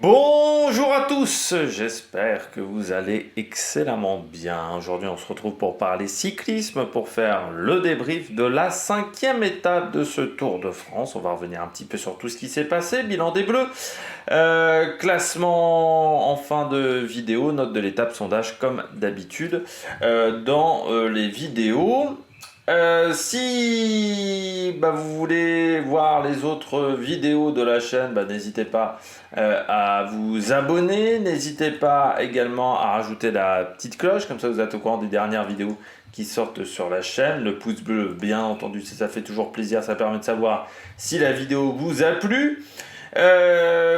Bonjour à tous, j'espère que vous allez excellemment bien. Aujourd'hui on se retrouve pour parler cyclisme, pour faire le débrief de la 5e étape de ce Tour de France. On va revenir un petit peu sur tout ce qui s'est passé, bilan des Bleus, classement en fin de vidéo, note de l'étape, sondage comme d'habitude dans les vidéos. Si vous voulez voir les autres vidéos de la chaîne, n'hésitez pas à vous abonner. N'hésitez pas également à rajouter la petite cloche, comme ça vous êtes au courant des dernières vidéos qui sortent sur la chaîne. Le pouce bleu, bien entendu, ça fait toujours plaisir, ça permet de savoir si la vidéo vous a plu.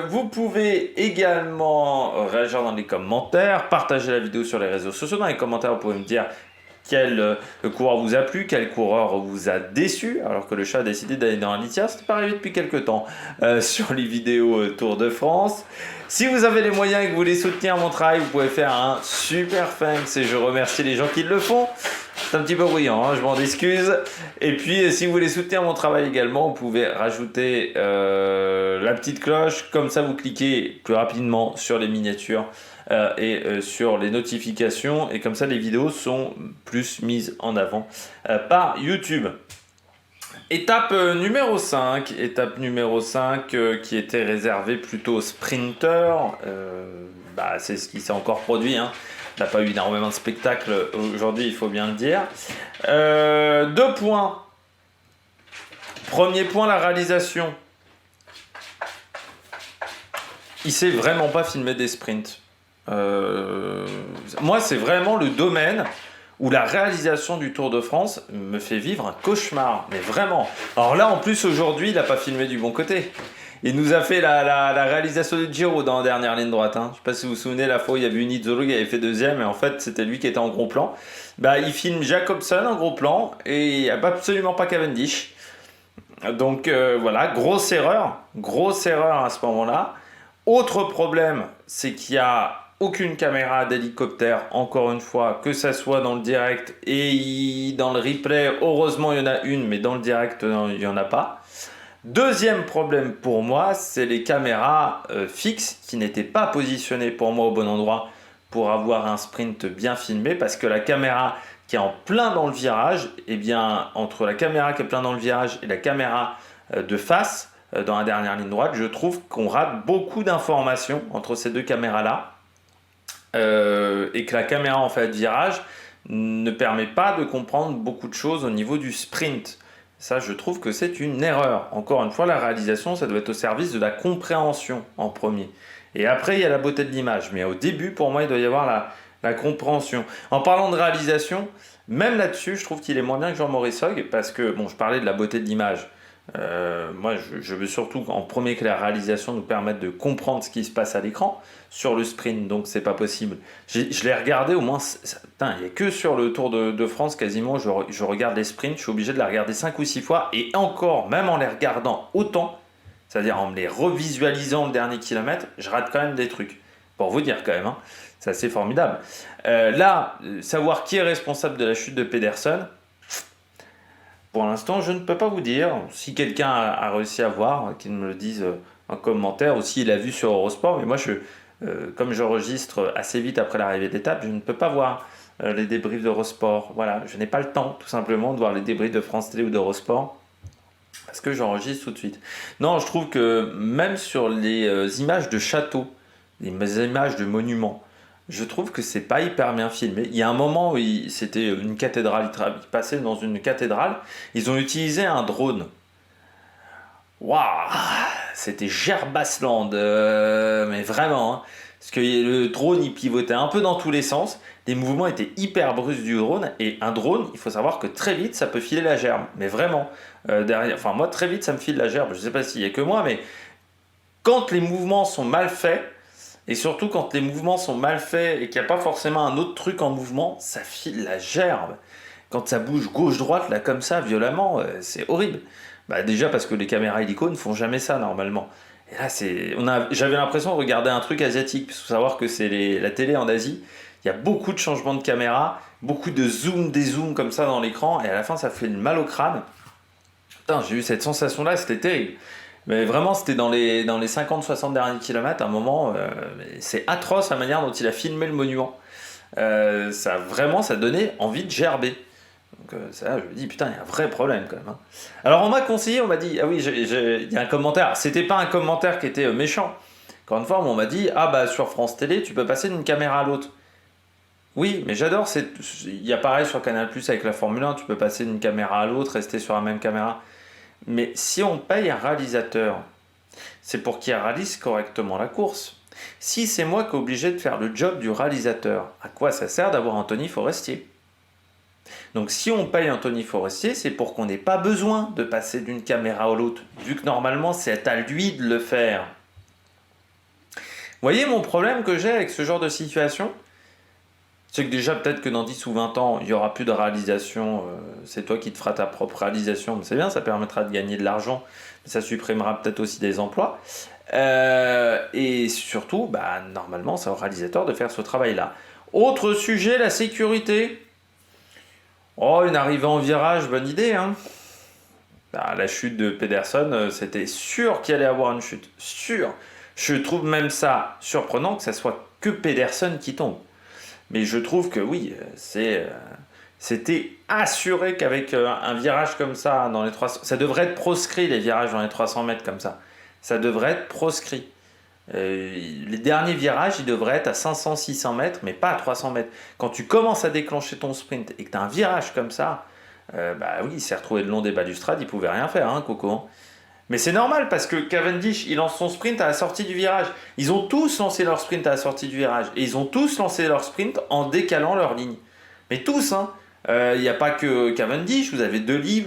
Vous pouvez également réagir dans les commentaires, partager la vidéo sur les réseaux sociaux. Dans les commentaires, vous pouvez me dire quel coureur vous a plu, quel coureur vous a déçu, alors que le chat a décidé d'aller dans la litière. C'était pas arrivé depuis quelques temps sur les vidéos Tour de France. Si vous avez les moyens et que vous voulez soutenir mon travail, vous pouvez faire un super thanks et je remercie les gens qui le font. C'est un petit peu bruyant, hein, je m'en excuse. Et puis, si vous voulez soutenir mon travail également, vous pouvez rajouter la petite cloche. Comme ça, vous cliquez plus rapidement sur les miniatures et sur les notifications. Et comme ça, les vidéos sont plus mises en avant par YouTube. Étape numéro 5, qui était réservée plutôt aux sprinters. C'est ce qui s'est encore produit, hein. On n'a pas eu énormément de spectacles aujourd'hui, il faut bien le dire. 2 points. Premier point, la réalisation. Il s'est vraiment pas filmé des sprints. Moi, c'est vraiment le domaine où la réalisation du Tour de France me fait vivre un cauchemar. Mais vraiment. Alors là, en plus, aujourd'hui, il n'a pas filmé du bon côté. Il nous a fait la réalisation du Giro dans la dernière ligne droite. Hein. Je ne sais pas si vous vous souvenez, la fois où il y avait Unizzolo qui avait fait deuxième, et en fait, c'était lui qui était en gros plan. Il filme Jacobsen en gros plan, et il n'y a absolument pas Cavendish. Donc voilà, grosse erreur à ce moment-là. Autre problème, c'est qu'il n'y a aucune caméra d'hélicoptère, encore une fois, que ça soit dans le direct et dans le replay. Heureusement, il y en a une, mais dans le direct, il n'y en a pas. Deuxième problème pour moi, c'est les caméras fixes qui n'étaient pas positionnées pour moi au bon endroit pour avoir un sprint bien filmé, parce que la caméra qui est en plein dans le virage, entre la caméra qui est plein dans le virage et la caméra de face, dans la dernière ligne droite, je trouve qu'on rate beaucoup d'informations entre ces deux caméras-là, et que la caméra en fait de virage ne permet pas de comprendre beaucoup de choses au niveau du sprint. Ça, je trouve que c'est une erreur. Encore une fois, la réalisation, ça doit être au service de la compréhension en premier. Et après, il y a la beauté de l'image. Mais au début, pour moi, il doit y avoir la compréhension. En parlant de réalisation, même là-dessus, je trouve qu'il est moins bien que Jean Morisog, parce que, je parlais de la beauté de l'image. Moi, je veux surtout en premier que la réalisation nous permette de comprendre ce qui se passe à l'écran. Sur le sprint, donc c'est pas possible. Je l'ai regardé au moins, il n'y a que sur le Tour de France quasiment, je regarde les sprints, je suis obligé de la regarder 5 ou 6 fois, et encore, même en les regardant autant, c'est-à-dire en me les revisualisant le dernier kilomètre, je rate quand même des trucs. Pour vous dire quand même, hein, c'est assez formidable. Savoir qui est responsable de la chute de Pedersen, pour l'instant, je ne peux pas vous dire. Si quelqu'un a réussi à voir, qu'il me le dise en commentaire, ou s'il a vu sur Eurosport, mais moi, comme j'enregistre assez vite après l'arrivée d'étape, je ne peux pas voir les débriefs d'Eurosport. Voilà, je n'ai pas le temps, tout simplement, de voir les débriefs de France Télé ou d'Eurosport, parce que j'enregistre tout de suite. Non, je trouve que même sur les images de châteaux, les images de monuments, je trouve que c'est pas hyper bien filmé. Il y a un moment où c'était une cathédrale, ils passaient dans une cathédrale, ils ont utilisé un drone. Waouh, c'était Gerbasland, mais vraiment, hein. Parce que le drone il pivotait un peu dans tous les sens, les mouvements étaient hyper brusques du drone, et un drone, il faut savoir que très vite ça peut filer la gerbe, mais vraiment, moi très vite ça me file la gerbe, je sais pas s'il y a que moi, mais quand les mouvements sont mal faits, et surtout quand les mouvements sont mal faits et qu'il n'y a pas forcément un autre truc en mouvement, ça file la gerbe. Quand ça bouge gauche-droite, là comme ça, violemment, c'est horrible. Déjà parce que les caméras hélico ne font jamais ça normalement. Et là, j'avais l'impression de regarder un truc asiatique, parce qu'il faut savoir que c'est la télé en Asie. Il y a beaucoup de changements de caméra, beaucoup de zoom, dézoom comme ça dans l'écran, et à la fin ça fait mal au crâne. Putain, j'ai eu cette sensation-là, c'était terrible. Mais vraiment, c'était dans les 50-60 derniers kilomètres, à un moment, c'est atroce la manière dont il a filmé le monument. Ça donnait envie de gerber. Donc ça, je me dis, putain, il y a un vrai problème quand même, hein. Alors on m'a conseillé, on m'a dit, ah oui, il y a un commentaire. C'était pas un commentaire qui était méchant. Encore une fois, on m'a dit, ah bah sur France Télé, tu peux passer d'une caméra à l'autre. Oui, mais j'adore, il y a pareil sur Canal+, avec la Formule 1, tu peux passer d'une caméra à l'autre, rester sur la même caméra. Mais si on paye un réalisateur, c'est pour qu'il réalise correctement la course. Si c'est moi qui est obligé de faire le job du réalisateur, à quoi ça sert d'avoir Anthony Forestier? Donc si on paye Anthony Forestier, c'est pour qu'on n'ait pas besoin de passer d'une caméra à l'autre, vu que normalement c'est à lui de le faire. Vous voyez mon problème que j'ai avec ce genre de situation? C'est que déjà peut-être que dans 10 ou 20 ans, il n'y aura plus de réalisation, c'est toi qui te feras ta propre réalisation, mais c'est bien, ça permettra de gagner de l'argent, mais ça supprimera peut-être aussi des emplois. Et surtout, bah, normalement, c'est au réalisateur de faire ce travail-là. Autre sujet, la sécurité. Oh, une arrivée en virage, bonne idée, hein. Bah, la chute de Pedersen, c'était sûr qu'il allait avoir une chute. Sûr. Je trouve même ça surprenant que ça soit que Pedersen qui tombe. Mais je trouve que oui, c'était assuré qu'avec un virage comme ça, dans les 300, ça devrait être proscrit les virages dans les 300 mètres comme ça. Ça devrait être proscrit. Les derniers virages, ils devraient être à 500-600 mètres, mais pas à 300 mètres. Quand tu commences à déclencher ton sprint et que tu as un virage comme ça, bah oui, il s'est retrouvé le long des balustrades, il pouvait rien faire, hein, Coco, hein. Mais c'est normal parce que Cavendish, il lance son sprint à la sortie du virage. Ils ont tous lancé leur sprint à la sortie du virage. Et ils ont tous lancé leur sprint en décalant leur ligne. Mais tous, hein. Il n'y a pas que Cavendish, vous avez Deli,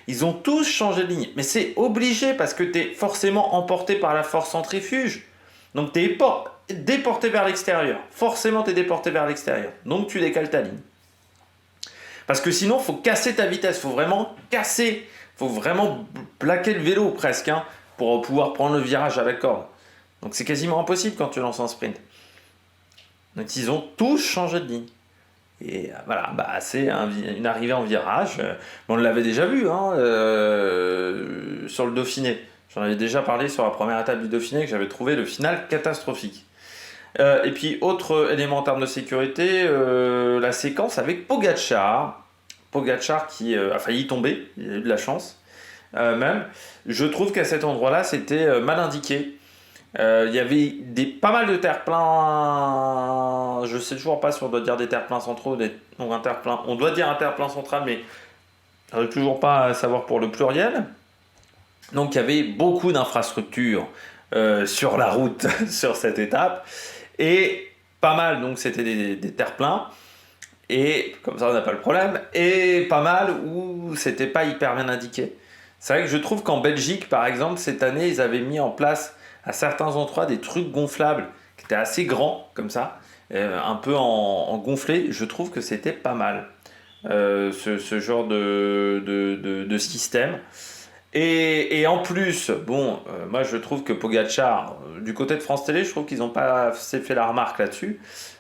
ils ont tous changé de ligne. Mais c'est obligé parce que tu es forcément emporté par la force centrifuge. Donc tu es déporté vers l'extérieur. Forcément, tu es déporté vers l'extérieur. Donc tu décales ta ligne. Parce que sinon, il faut casser ta vitesse. Il faut vraiment casser. Il faut vraiment plaquer le vélo presque, hein, pour pouvoir prendre le virage à la corde. Donc c'est quasiment impossible quand tu lances un sprint. Donc ils ont tous changé de ligne. Et voilà, bah, c'est une arrivée en virage. On l'avait déjà vu, hein, sur le Dauphiné. J'en avais déjà parlé sur la première étape du Dauphiné, que j'avais trouvé le final catastrophique. Et puis, autre élément en termes de sécurité, la séquence avec Pogacar. Pogacar qui a failli tomber, il a eu de la chance. Même, je trouve qu'à cet endroit-là, c'était mal indiqué. Il y avait pas mal de terre-plein. Je sais toujours pas si on doit dire des terre-pleins centraux ou un terre-plein. On doit dire un terre-plein central, mais je n'arrive toujours pas à savoir pour le pluriel. Donc il y avait beaucoup d'infrastructures sur la route sur cette étape. Et pas mal, donc c'était des terre-pleins. Et comme ça on n'a pas le problème. Et pas mal où c'était pas hyper bien indiqué. C'est vrai que je trouve qu'en Belgique, par exemple, cette année, ils avaient mis en place à certains endroits des trucs gonflables qui étaient assez grands, comme ça, un peu en gonflé. Je trouve que c'était pas mal, ce genre de système. Et en plus, bon, moi je trouve que Pogacar, du côté de France Télé, je trouve qu'ils n'ont pas assez fait la remarque là-dessus.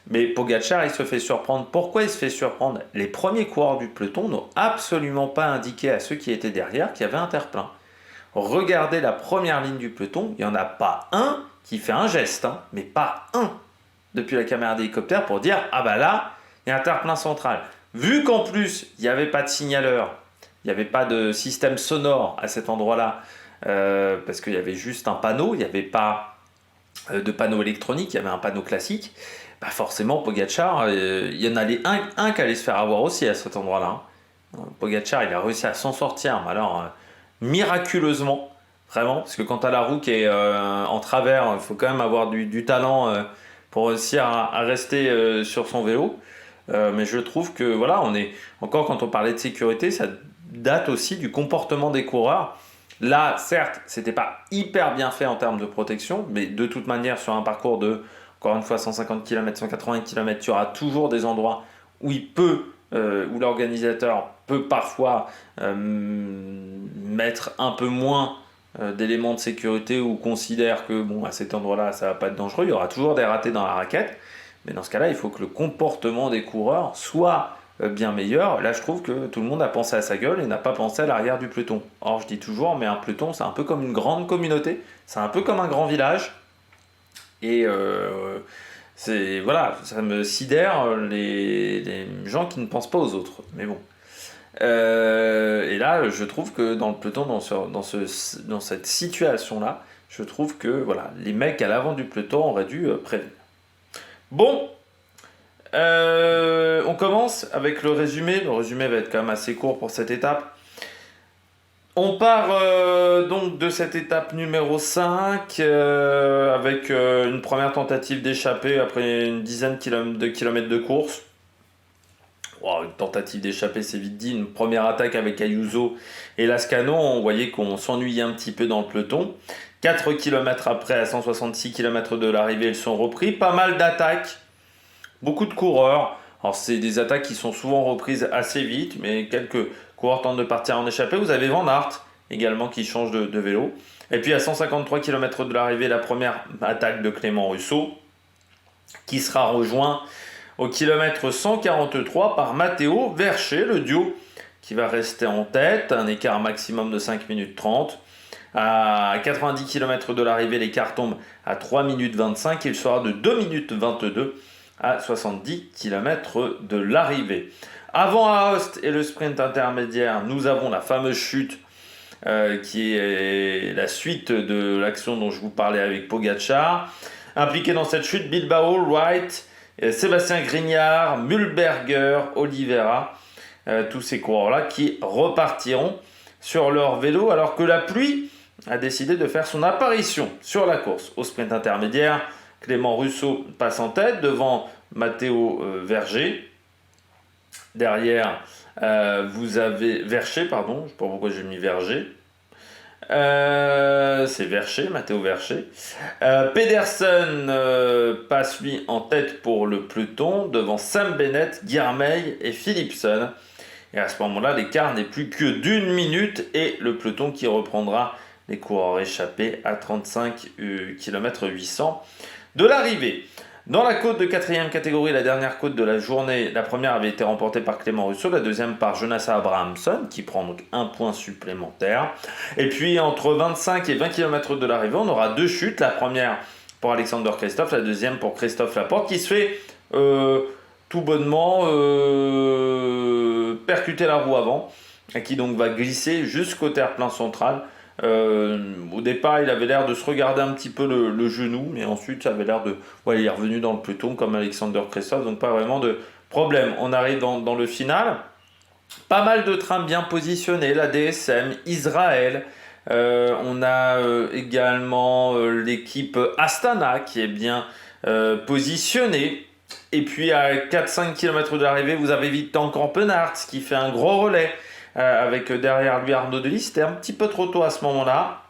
Mais Pogacar, il se fait surprendre. Pourquoi il se fait surprendre? Les premiers coureurs du peloton n'ont absolument pas indiqué à ceux qui étaient derrière qu'il y avait un terre-plein. Regardez la première ligne du peloton, il n'y en a pas un qui fait un geste, hein, mais pas un depuis la caméra d'hélicoptère pour dire « Ah bah là, il y a un terre-plein central ». Vu qu'en plus, il n'y avait pas de signaleur, il n'y avait pas de système sonore à cet endroit-là, parce qu'il y avait juste un panneau, il n'y avait pas de panneau électronique, il y avait un panneau classique, bah forcément Pogacar, il y en a un qui allait se faire avoir aussi à cet endroit-là, hein. Pogacar, il a réussi à s'en sortir, mais alors miraculeusement, vraiment, parce que quand tu as la roue qui est en travers, il faut quand même avoir du talent pour réussir à rester sur son vélo. Mais je trouve que voilà, encore quand on parlait de sécurité, ça date aussi du comportement des coureurs. Là, certes, c'était pas hyper bien fait en termes de protection, mais de toute manière, sur un parcours de, encore une fois, 150 km, 180 km, tu auras toujours des endroits où où l'organisateur peut parfois mettre un peu moins d'éléments de sécurité ou considère que bon, à cet endroit-là, ça va pas être dangereux. Il y aura toujours des ratés dans la raquette. Mais dans ce cas-là, il faut que le comportement des coureurs soit bien meilleur. Là, je trouve que tout le monde a pensé à sa gueule et n'a pas pensé à l'arrière du peloton. Or, je dis toujours, mais un peloton, c'est un peu comme une grande communauté, c'est un peu comme un grand village. Et voilà, ça me sidère les gens qui ne pensent pas aux autres. Mais bon. Et là, je trouve que dans le peloton, dans cette situation-là, je trouve que voilà, les mecs à l'avant du peloton auraient dû prévenir. Bon, on commence avec le résumé. Le résumé va être quand même assez court pour cette étape. On part donc de cette étape numéro 5 avec une première tentative d'échapper après une dizaine de kilomètres de course. Wow, une tentative d'échapper, c'est vite dit. Une première attaque avec Ayuso et Lascano. On voyait qu'on s'ennuyait un petit peu dans le peloton. 4 km après, à 166 km de l'arrivée, ils sont repris. Pas mal d'attaques, beaucoup de coureurs. Alors, c'est des attaques qui sont souvent reprises assez vite, mais quelques coureurs tentent de partir en échappée. Vous avez Van Aert également qui change de vélo. Et puis, à 153 km de l'arrivée, la première attaque de Clément Russo qui sera rejoint au kilomètre 143 par Matteo Vercher, le duo qui va rester en tête, un écart maximum de 5 minutes 30. À 90 km de l'arrivée, l'écart tombe à 3 minutes 25, il sera de 2 minutes 22 à 70 km de l'arrivée. Avant Aoste et le sprint intermédiaire, nous avons la fameuse chute qui est la suite de l'action dont je vous parlais avec Pogacar. Impliqué dans cette chute, Bilbao, Wright, Sébastien Grignard, Mühlberger, Oliveira, tous ces coureurs-là qui repartiront sur leur vélo alors que la pluie a décidé de faire son apparition sur la course. Au sprint intermédiaire, Clément Russo passe en tête devant Matteo Verger. Derrière, vous avez Vercher, pardon, je ne sais pas pourquoi j'ai mis Verger. C'est Vercher, Matteo Vercher. Pedersen passe lui en tête pour le peloton devant Sam Bennett, Girmay et Philipsen. Et à ce moment-là, l'écart n'est plus que d'1 minute et le peloton qui reprendra les coureurs échappés à 35 km 800 de l'arrivée. Dans la côte de 4e catégorie, la dernière côte de la journée, la première avait été remportée par Clément Russo, la deuxième par Jonas Abrahamsson, qui prend donc un point supplémentaire. Et puis entre 25 et 20 km de l'arrivée, on aura 2 chutes. La première pour Alexander Kristoff, la deuxième pour Christophe Laporte, qui se fait tout bonnement percuter la roue avant, et qui donc va glisser jusqu'au terre-plein central. Au départ, il avait l'air de se regarder un petit peu le genou, mais ensuite, ça avait l'air de... Ouais, il est revenu dans le peloton comme Alexander Kristoff, donc pas vraiment de problème. On arrive dans le final. Pas mal de trains bien positionnés, la DSM, Israël. On a également l'équipe Astana qui est bien positionnée. Et puis à 4-5 km de l'arrivée, vous avez Victor Campenart qui fait un gros relais. Avec derrière lui Arnaud Delis, c'était un petit peu trop tôt à ce moment-là.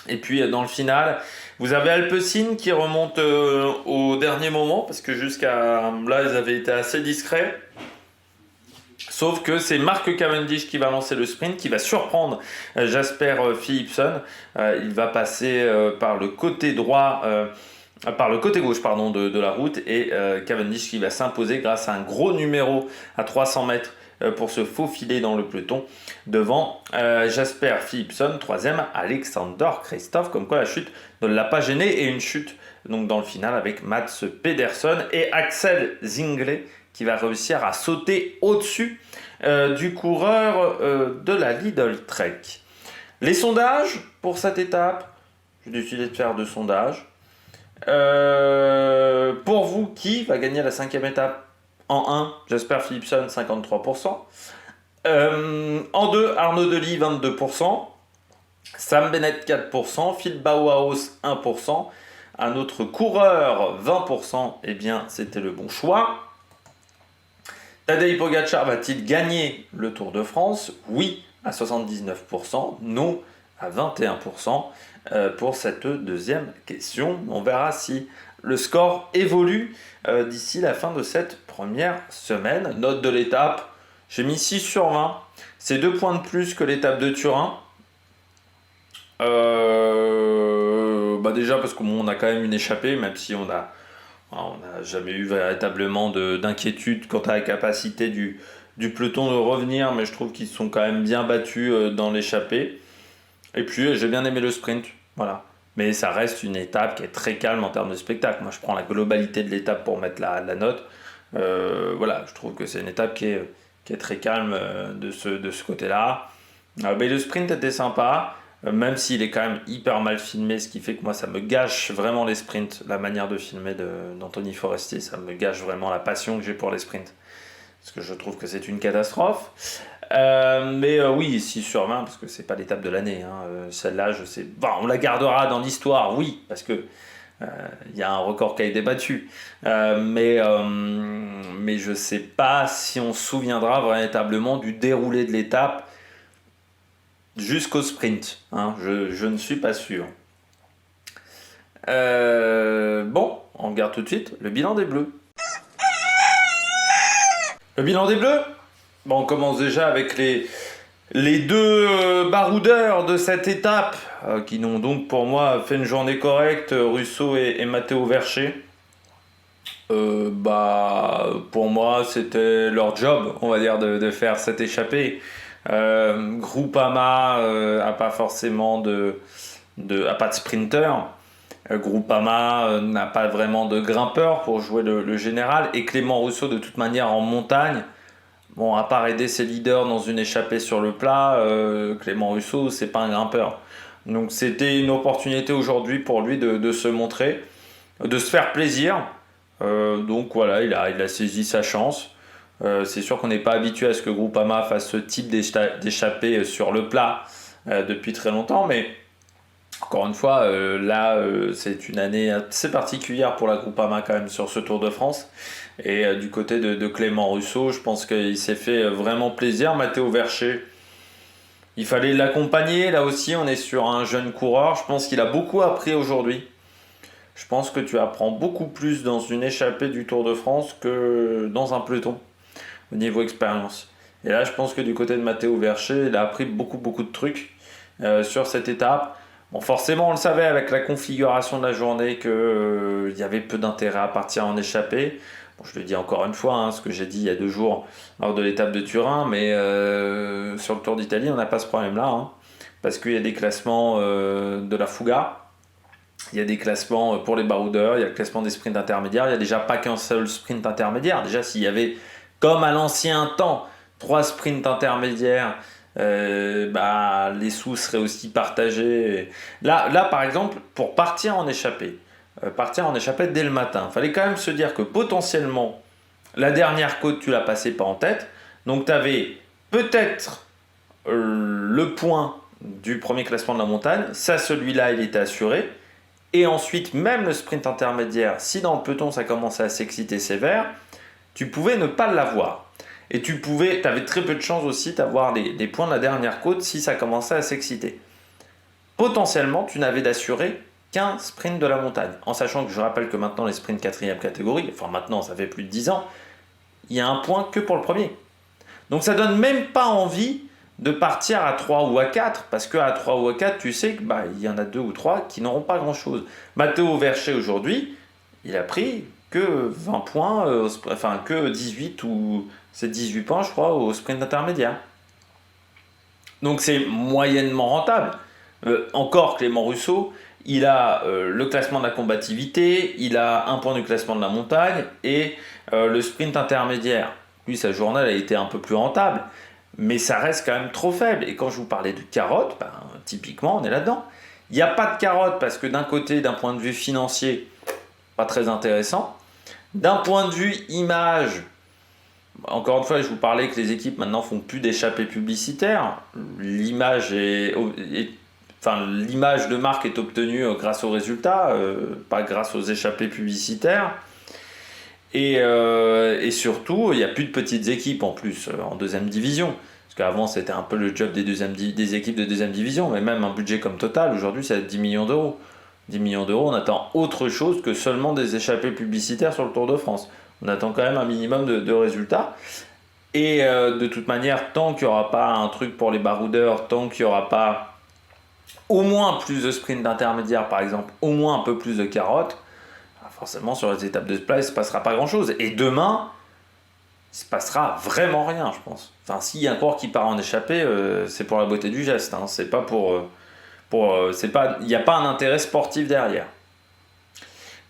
Et puis dans le final, vous avez Alpecin qui remonte au dernier moment, parce que jusqu'à là, ils avaient été assez discrets. Sauf que c'est Mark Cavendish qui va lancer le sprint, qui va surprendre Jasper Philipsen. Il va passer par le côté droit... par le côté gauche de la route, et Cavendish qui va s'imposer grâce à un gros numéro à 300 mètres pour se faufiler dans le peloton devant Jasper Philipsen, troisième Alexander Kristoff, comme quoi la chute ne l'a pas gêné, et une chute donc dans le final avec Mats Pedersen et Axel Zinglet qui va réussir à sauter au-dessus du coureur de la Lidl Trek. Les sondages pour cette étape, j'ai décidé de faire 2 sondages. Pour vous, qui va gagner la 5e étape? En 1, Jasper Philipsen, 53%. En 2, Arnaud Delis, 22%. Sam Bennett, 4%. Phil Bauhaus, 1%. Un autre coureur, 20%. Eh bien, c'était le bon choix. Tadej Pogacar va-t-il gagner le Tour de France? Oui, à 79%. Non, à 21%. Pour cette deuxième question. On verra si le score évolue d'ici la fin de cette première semaine. Note de l'étape, j'ai mis 6 sur 20. C'est 2 points de plus que l'étape de Turin. Déjà parce qu'on a quand même une échappée, même si on a Alors, on n'a jamais eu véritablement d'inquiétude quant à la capacité du peloton de revenir, mais je trouve qu'ils sont quand même bien battus dans l'échappée. Et puis j'ai bien aimé le sprint, voilà. Mais ça reste une étape qui est très calme en termes de spectacle. Moi je prends la globalité de l'étape pour mettre la note. Voilà, je trouve que c'est une étape qui est très calme de ce côté-là. Mais le sprint était sympa, même s'il est quand même hyper mal filmé, ce qui fait que moi ça me gâche vraiment les sprints. La manière de filmer d'Anthony Forestier, ça me gâche vraiment la passion que j'ai pour les sprints. Parce que je trouve que c'est une catastrophe. Mais oui, 6 sur 20, parce que c'est pas l'étape de l'année. Hein. Celle-là, je sais. Bon, on la gardera dans l'histoire, oui, parce que y a un record qui a été battu. Mais je sais pas si on se souviendra véritablement du déroulé de l'étape jusqu'au sprint. Hein. Je ne suis pas sûr. Bon, on regarde tout de suite le bilan des Bleus. Le bilan des Bleus. Bon, on commence déjà avec les deux baroudeurs de cette étape, qui n'ont donc pour moi fait une journée correcte, Russo et Matteo Vercher. Pour moi, c'était leur job, on va dire, de faire cette échappée. Groupama a pas forcément a pas de sprinter. Groupama n'a pas vraiment de grimpeur pour jouer le général. Et Clément Russo, de toute manière, en montagne, bon, à part aider ses leaders dans une échappée sur le plat, Clément Russo, c'est pas un grimpeur. Donc c'était une opportunité aujourd'hui pour lui de se montrer, de se faire plaisir. Donc voilà, il a saisi sa chance. C'est sûr qu'on n'est pas habitué à ce que Groupama fasse ce type d'échappée sur le plat depuis très longtemps, mais encore une fois, c'est une année assez particulière pour la Groupama quand même sur ce Tour de France. Et du côté de Clément Russo, je pense qu'il s'est fait vraiment plaisir. Matteo Vercher, il fallait l'accompagner. Là aussi, on est sur un jeune coureur. Je pense qu'il a beaucoup appris aujourd'hui. Je pense que tu apprends beaucoup plus dans une échappée du Tour de France que dans un peloton, au niveau expérience. Et là, je pense que du côté de Matteo Vercher, il a appris beaucoup de trucs sur cette étape. Bon, forcément, on le savait avec la configuration de la journée qu'il y avait peu d'intérêt à partir en échappée. Bon, je le dis encore une fois, hein, ce que j'ai dit il y a 2 jours lors de l'étape de Turin, mais sur le Tour d'Italie, on n'a pas ce problème-là, hein, parce qu'il y a des classements de la Fuga, il y a des classements pour les baroudeurs, il y a le classement des sprints intermédiaires, il n'y a déjà pas qu'un seul sprint intermédiaire. Déjà, s'il y avait, comme à l'ancien temps, 3 sprints intermédiaires, les sous seraient aussi partagés. Là, par exemple, pour partir en échappée dès le matin, il fallait quand même se dire que potentiellement, la dernière côte, tu la passais pas en tête. Donc, tu avais peut-être le point du premier classement de la montagne. Ça, celui-là, il était assuré. Et ensuite, même le sprint intermédiaire, si dans le peloton, ça commençait à s'exciter sévère, tu pouvais ne pas l'avoir. Et tu avais très peu de chances aussi d'avoir les points de la dernière côte si ça commençait à s'exciter. Potentiellement, tu n'avais d'assuré qu'un sprint de la montagne. En sachant que je rappelle que maintenant, les sprints 4e catégorie, enfin maintenant, ça fait plus de 10 ans, il y a un point que pour le premier. Donc ça donne même pas envie de partir à 3 ou à 4, parce qu'à 3 ou à 4, tu sais qu'il y en a 2 ou 3 qui n'auront pas grand-chose. Matteo Vercher, aujourd'hui, il a pris que 20 points, que 18 ou c'est 18 points, je crois, au sprint intermédiaire. Donc c'est moyennement rentable. Encore Clément Russo, il a le classement de la combativité, il a un point du classement de la montagne et le sprint intermédiaire. Lui, sa journée a été un peu plus rentable, mais ça reste quand même trop faible. Et quand je vous parlais de carottes, typiquement, on est là-dedans. Il n'y a pas de carottes parce que d'un côté, d'un point de vue financier, pas très intéressant. D'un point de vue image, encore une fois, je vous parlais que les équipes maintenant font plus d'échappées publicitaires. L'image l'image de marque est obtenue grâce aux résultats, pas grâce aux échappées publicitaires. Et surtout, il n'y a plus de petites équipes en plus en 2e division. Parce qu'avant, c'était un peu le job des équipes de 2e division. Mais même un budget comme Total, aujourd'hui, c'est à 10 millions d'euros. 10 millions d'euros, on attend autre chose que seulement des échappées publicitaires sur le Tour de France. On attend quand même un minimum de résultats. Et de toute manière, tant qu'il n'y aura pas un truc pour les baroudeurs, tant qu'il n'y aura pas au moins plus de sprints d'intermédiaire, par exemple, au moins un peu plus de carottes, forcément sur les étapes de plat, il ne se passera pas grand-chose. Et demain, il se passera vraiment rien, je pense. Enfin, s'il y a un coureur qui part en échappée, c'est pour la beauté du geste. Hein. C'est pas il n'y a pas un intérêt sportif derrière.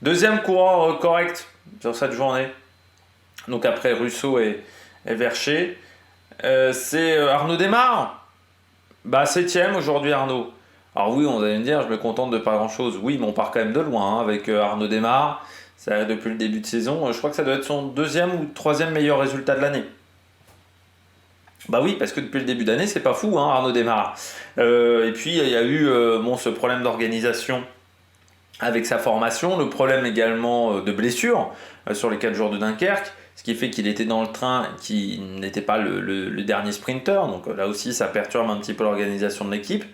Deuxième coureur correct sur cette journée, donc après Russo et Vercher, c'est Arnaud Démare. 7ème aujourd'hui Arnaud. Alors oui, on allait me dire, je me contente de pas grand chose. Oui, mais on part quand même de loin hein, avec Arnaud Démare. Ça arrive depuis le début de saison. Je crois que ça doit être son 2e ou 3e meilleur résultat de l'année. Oui, parce que depuis le début d'année, c'est pas fou, hein, Arnaud Démare. Et puis il y a eu ce problème d'organisation avec sa formation, le problème également de blessure sur les 4 jours de Dunkerque, ce qui fait qu'il était dans le train, qu'il n'était pas le dernier sprinter, donc là aussi ça perturbe un petit peu l'organisation de l'équipe.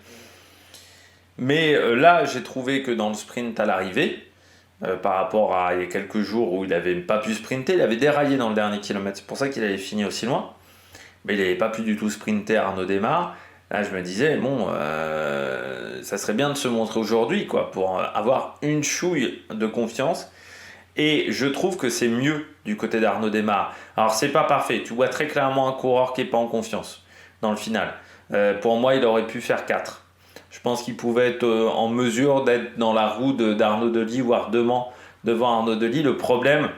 Mais là, j'ai trouvé que dans le sprint à l'arrivée, par rapport à il y a quelques jours où il n'avait pas pu sprinter, il avait déraillé dans le dernier kilomètre, c'est pour ça qu'il avait fini aussi loin, mais il n'avait pas pu du tout sprinter Arnaud Démare. Là, je me disais, ça serait bien de se montrer aujourd'hui, quoi, pour avoir une chouille de confiance. Et je trouve que c'est mieux du côté d'Arnaud Démare. Alors, c'est pas parfait. Tu vois très clairement un coureur qui n'est pas en confiance dans le final. Pour moi, il aurait pu faire 4. Je pense qu'il pouvait être en mesure d'être dans la roue d'Arnaud Delis, voire devant Arnaud Delis. Le problème,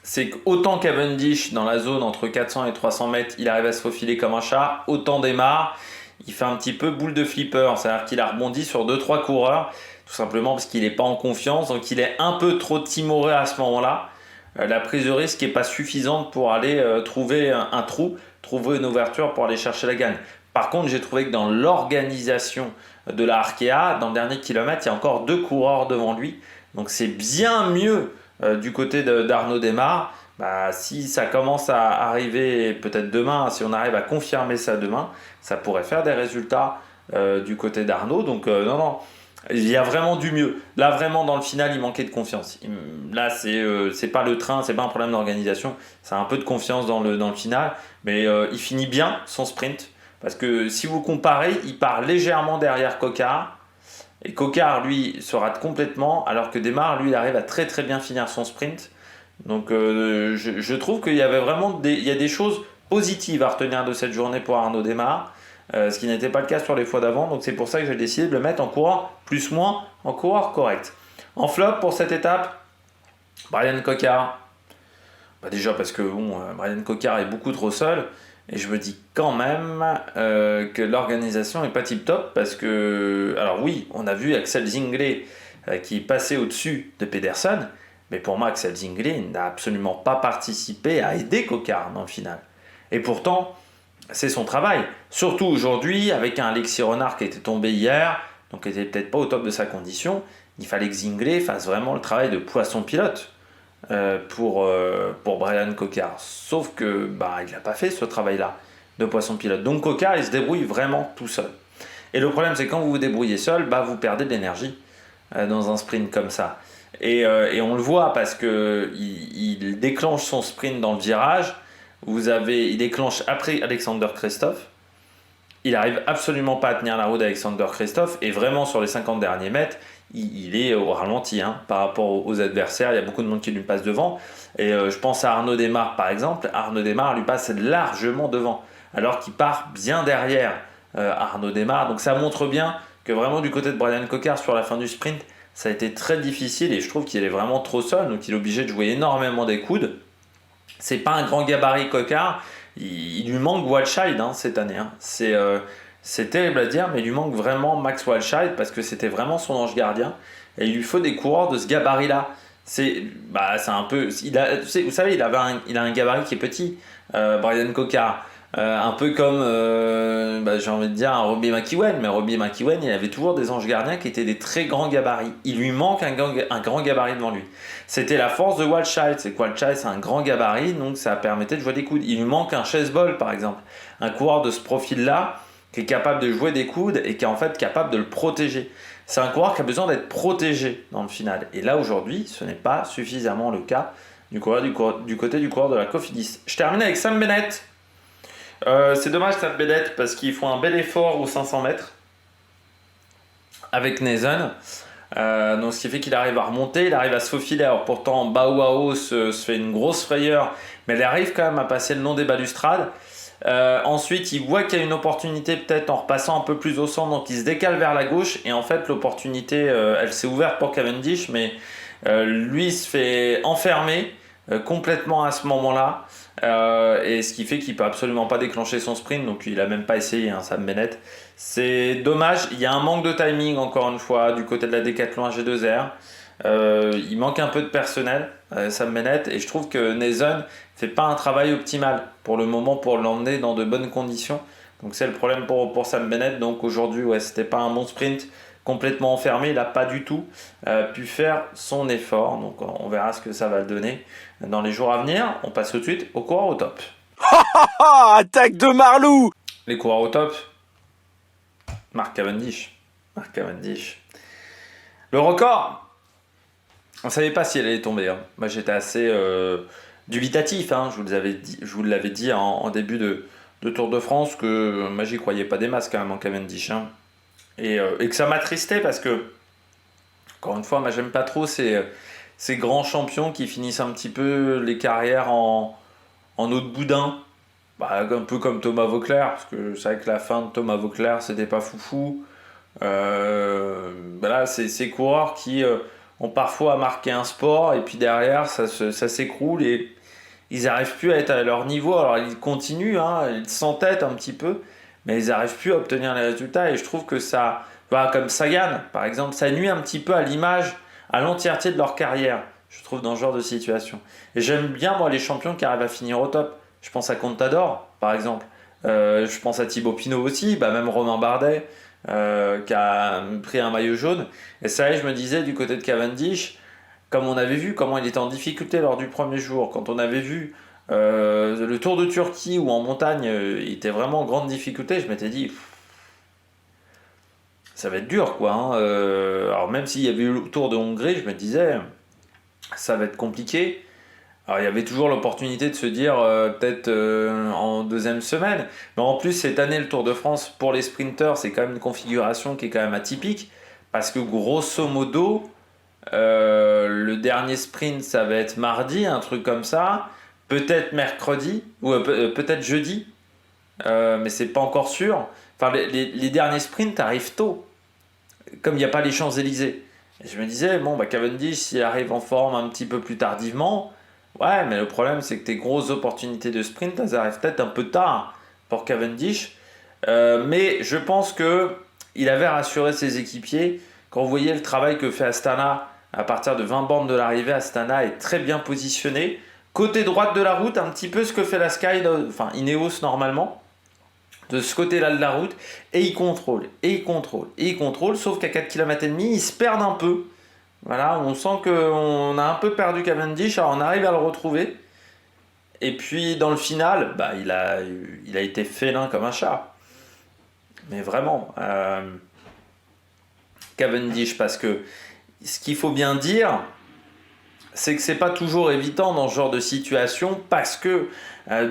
c'est qu'autant Cavendish, dans la zone entre 400 et 300 mètres, il arrive à se faufiler comme un chat, autant Démare, il fait un petit peu boule de flipper, c'est-à-dire qu'il a rebondi sur 2-3 coureurs, tout simplement parce qu'il n'est pas en confiance, donc il est un peu trop timoré à ce moment-là. La prise de risque n'est pas suffisante pour aller trouver un trou, trouver une ouverture pour aller chercher la gagne. Par contre, j'ai trouvé que dans l'organisation de la Arkea, dans le dernier kilomètre, il y a encore 2 coureurs devant lui, donc c'est bien mieux du côté d'Arnaud Démare. Si ça commence à arriver peut-être demain, si on arrive à confirmer ça demain, ça pourrait faire des résultats du côté d'Arnaud. Donc non, il y a vraiment du mieux. Là vraiment dans le final, il manquait de confiance. Là c'est pas le train, c'est pas un problème d'organisation, c'est un peu de confiance dans le final. Mais il finit bien son sprint parce que si vous comparez, il part légèrement derrière Coquard. Et Coquard, lui, se rate complètement, alors que Démare, lui, il arrive à très très bien finir son sprint. Donc je trouve qu'il y avait vraiment il y a des choses positives à retenir de cette journée pour Arnaud Démare, ce qui n'était pas le cas sur les fois d'avant. Donc c'est pour ça que j'ai décidé de le mettre en coureur plus-moins, en coureur correct. En flop pour cette étape, Brian Coquard. Déjà parce que Brian Coquard est beaucoup trop seul. Et je me dis quand même que l'organisation n'est pas tip-top parce que, alors oui, on a vu Axel Zinglet qui est passé au-dessus de Pedersen, mais pour moi, Axel Zinglet n'a absolument pas participé à aider Coquard dans le final. Et pourtant, c'est son travail. Surtout aujourd'hui, avec un Alexis Renard qui était tombé hier, donc qui n'était peut-être pas au top de sa condition, il fallait que Zinglet fasse vraiment le travail de poisson pilote. Pour Brian Coquard, sauf que il n'a pas fait ce travail-là de poisson pilote. Donc Coquard, il se débrouille vraiment tout seul. Et le problème, c'est que quand vous vous débrouillez seul, vous perdez de l'énergie dans un sprint comme ça. Et on le voit parce que il déclenche son sprint dans le virage. Il déclenche après Alexander Kristoff. Il n'arrive absolument pas à tenir la route d'Alexander Kristoff. Et vraiment, sur les 50 derniers mètres, il est au ralenti par rapport aux adversaires. Il y a beaucoup de monde qui lui passe devant. Et je pense à Arnaud Démare, par exemple. Arnaud Démare lui passe largement devant, alors qu'il part bien derrière Arnaud Démare. Donc ça montre bien que vraiment du côté de Brian Coquard, sur la fin du sprint, ça a été très difficile. Et je trouve qu'il est vraiment trop seul. Donc il est obligé de jouer énormément des coudes. C'est pas un grand gabarit Coquard. Il lui manque Walscheid cette année. C'est terrible à dire, mais il lui manque vraiment Max Walscheid parce que c'était vraiment son ange gardien. Et il lui faut des coureurs de ce gabarit-là. C'est un peu. Vous savez, il a un gabarit qui est petit, Brian Coquard. Un peu comme, j'ai envie de dire, un Robbie McEwen. Mais Robbie McEwen, il avait toujours des anges gardiens qui étaient des très grands gabarits. Il lui manque un grand gabarit devant lui. C'était la force de Walscheid. C'est que Walscheid, c'est un grand gabarit, donc ça permettait de jouer des coudes. Il lui manque un Chesbol, par exemple. Un coureur de ce profil-là, qui est capable de jouer des coudes et qui est en fait capable de le protéger. C'est un coureur qui a besoin d'être protégé dans le final. Et là, aujourd'hui, ce n'est pas suffisamment le cas du côté du coureur de la Cofidis. Je termine avec Sam Bennett. C'est dommage Sam Bennett parce qu'ils font un bel effort aux 500 mètres avec Naesen. Donc ce qui fait qu'il arrive à remonter, il arrive à se faufiler. Alors pourtant Bauhaus se fait une grosse frayeur, mais il arrive quand même à passer le long des balustrades. Ensuite il voit qu'il y a une opportunité peut-être en repassant un peu plus au centre, donc il se décale vers la gauche et en fait l'opportunité elle s'est ouverte pour Cavendish, mais lui il se fait enfermer complètement à ce moment-là. Et ce qui fait qu'il peut absolument pas déclencher son sprint, donc il a même pas essayé, hein, Sam Bennett. C'est dommage, il y a un manque de timing encore une fois du côté de la Decathlon AG2R. Il manque un peu de personnel, Sam Bennett, et je trouve que Nason fait pas un travail optimal pour le moment pour l'emmener dans de bonnes conditions. Donc c'est le problème pour Sam Bennett. Donc aujourd'hui, ouais, c'était pas un bon sprint, complètement enfermé, il n'a pas du tout pu faire son effort. Donc on verra ce que ça va le donner dans les jours à venir. On passe tout de suite aux coureurs au top. Attaque de Marlou! Les coureurs au top, Mark Cavendish. Mark Cavendish. Le record, on ne savait pas si elle allait tomber. Hein. Moi j'étais assez dubitatif, hein. Je vous l'avais dit en début de Tour de France que moi j'y croyais pas des masses quand même en Cavendish. Hein. Et que ça m'attristait parce que, encore une fois, moi j'aime pas trop ces grands champions qui finissent un petit peu les carrières en eau de boudin. Bah, un peu comme Thomas Voeckler, parce que c'est vrai que la fin de Thomas Voeckler c'était pas foufou. Voilà, c'est ces coureurs qui ont parfois marqué un sport et puis derrière ça s'écroule et ils n'arrivent plus à être à leur niveau. Alors ils continuent, hein, ils s'entêtent un petit peu, mais ils n'arrivent plus à obtenir les résultats et je trouve que ça, voilà, comme Sagan par exemple, ça nuit un petit peu à l'image, à l'entièreté de leur carrière, je trouve, dans ce genre de situation. Et j'aime bien moi les champions qui arrivent à finir au top. Je pense à Contador par exemple, je pense à Thibaut Pinot aussi, bah, même Romain Bardet qui a pris un maillot jaune. Et ça, je me disais du côté de Cavendish, comme on avait vu comment il était en difficulté lors du premier jour, quand on avait vu le Tour de Turquie où en montagne il était vraiment en grande difficulté, je m'étais dit ça va être dur quoi. Hein. Alors même s'il y avait eu le Tour de Hongrie, je me disais ça va être compliqué. Alors il y avait toujours l'opportunité de se dire peut-être en deuxième semaine, mais en plus cette année le Tour de France pour les sprinteurs c'est quand même une configuration qui est quand même atypique parce que grosso modo le dernier sprint ça va être mardi, un truc comme ça, peut-être mercredi ou peut-être jeudi, mais c'est pas encore sûr. Enfin les derniers sprints arrivent tôt, comme il n'y a pas les Champs-Élysées. Et je me disais bon bah Cavendish s'il arrive en forme un petit peu plus tardivement. Ouais, mais le problème, c'est que tes grosses opportunités de sprint, elles arrivent peut-être un peu tard pour Cavendish. Mais je pense qu'il avait rassuré ses équipiers. Quand vous voyez le travail que fait Astana, à partir de 20 bornes de l'arrivée, Astana est très bien positionné. Côté droite de la route, un petit peu ce que fait la Sky, enfin Ineos normalement, de ce côté-là de la route. Et il contrôle, et il contrôle, et il contrôle, sauf qu'à 4 km et demi, ils se perdent un peu. Voilà, on sent qu'on a un peu perdu Cavendish, alors on arrive à le retrouver. Et puis dans le final, bah, il a été félin comme un chat. Mais vraiment, Cavendish, parce que ce qu'il faut bien dire, c'est que c'est pas toujours évident dans ce genre de situation, parce que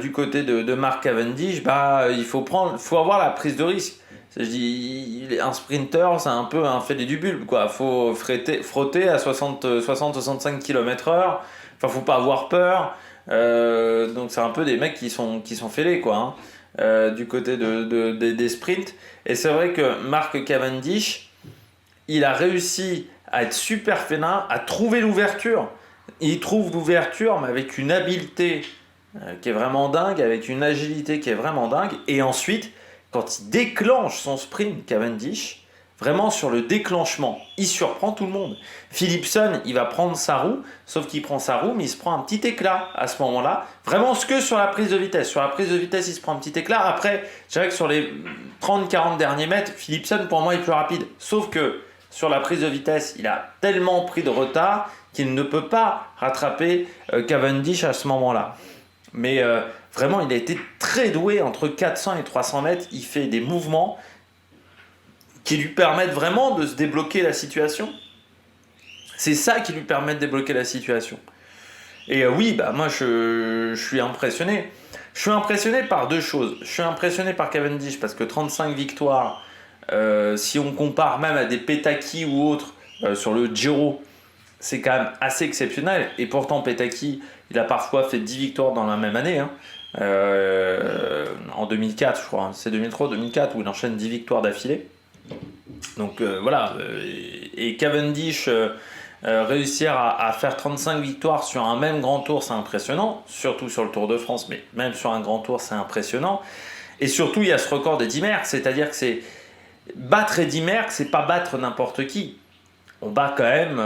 du côté de Mark Cavendish, bah, il faut avoir la prise de risque. Je dis, un sprinter, c'est un peu un fait du bulbe, quoi. Faut frotter à 60-65 km/h. Enfin, faut pas avoir peur. Donc, c'est un peu des mecs qui sont fêlés, quoi, hein, du côté des sprints. Et c'est vrai que Mark Cavendish, il a réussi à être super félin, à trouver l'ouverture. Il trouve l'ouverture, mais avec une habileté qui est vraiment dingue, avec une agilité qui est vraiment dingue. Et ensuite, quand il déclenche son sprint, Cavendish, vraiment sur le déclenchement, il surprend tout le monde. Philipsen, il va prendre sa roue, sauf qu'il prend sa roue, mais il se prend un petit éclat à ce moment-là. Vraiment ce que sur la prise de vitesse. Sur la prise de vitesse, il se prend un petit éclat. Après, je dirais que sur les 30-40 derniers mètres, Philipsen, pour moi, est plus rapide. Sauf que sur la prise de vitesse, il a tellement pris de retard qu'il ne peut pas rattraper Cavendish à ce moment-là. Mais vraiment, il a été très doué entre 400 et 300 mètres. Il fait des mouvements qui lui permettent vraiment de se débloquer la situation. C'est ça qui lui permet de débloquer la situation. Et oui, bah, moi, je suis impressionné. Je suis impressionné par deux choses. Je suis impressionné par Cavendish parce que 35 victoires, si on compare même à des Petaki ou autres, sur le Giro, c'est quand même assez exceptionnel. Et pourtant, Petacchi, il a parfois fait 10 victoires dans la même année. Hein. En 2004, je crois. Hein. C'est 2003-2004 où il enchaîne 10 victoires d'affilée. Donc voilà. Et Cavendish réussir à faire 35 victoires sur un même grand tour, c'est impressionnant. Surtout sur le Tour de France, mais même sur un grand tour, c'est impressionnant. Et surtout, il y a ce record d'Eddy Merckx. C'est-à-dire que c'est battre Eddy Merckx, c'est pas battre n'importe qui. On bat quand même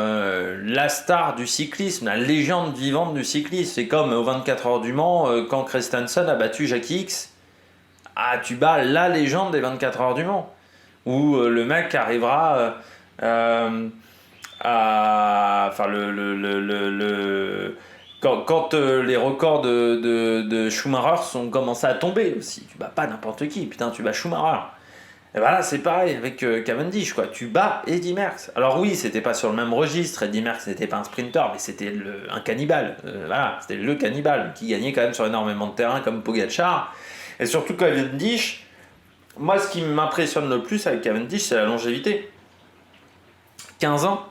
la star du cyclisme, la légende vivante du cyclisme. C'est comme aux 24 heures du Mans, quand Christensen a battu Jackie X. Ah, tu bats la légende des 24 heures du Mans. Où le mec arrivera à... Enfin, quand les records de Schumacher sont commencés à tomber aussi. Tu bats pas n'importe qui, putain, tu bats Schumacher. Et voilà, c'est pareil avec Cavendish, quoi. Tu bats Eddy Merckx. Alors oui, c'était pas sur le même registre. Eddy Merckx n'était pas un sprinter, mais c'était un cannibale. Voilà, c'était le cannibale qui gagnait quand même sur énormément de terrain, comme Pogacar. Et surtout Cavendish. Moi, ce qui m'impressionne le plus avec Cavendish, c'est la longévité. 15 ans.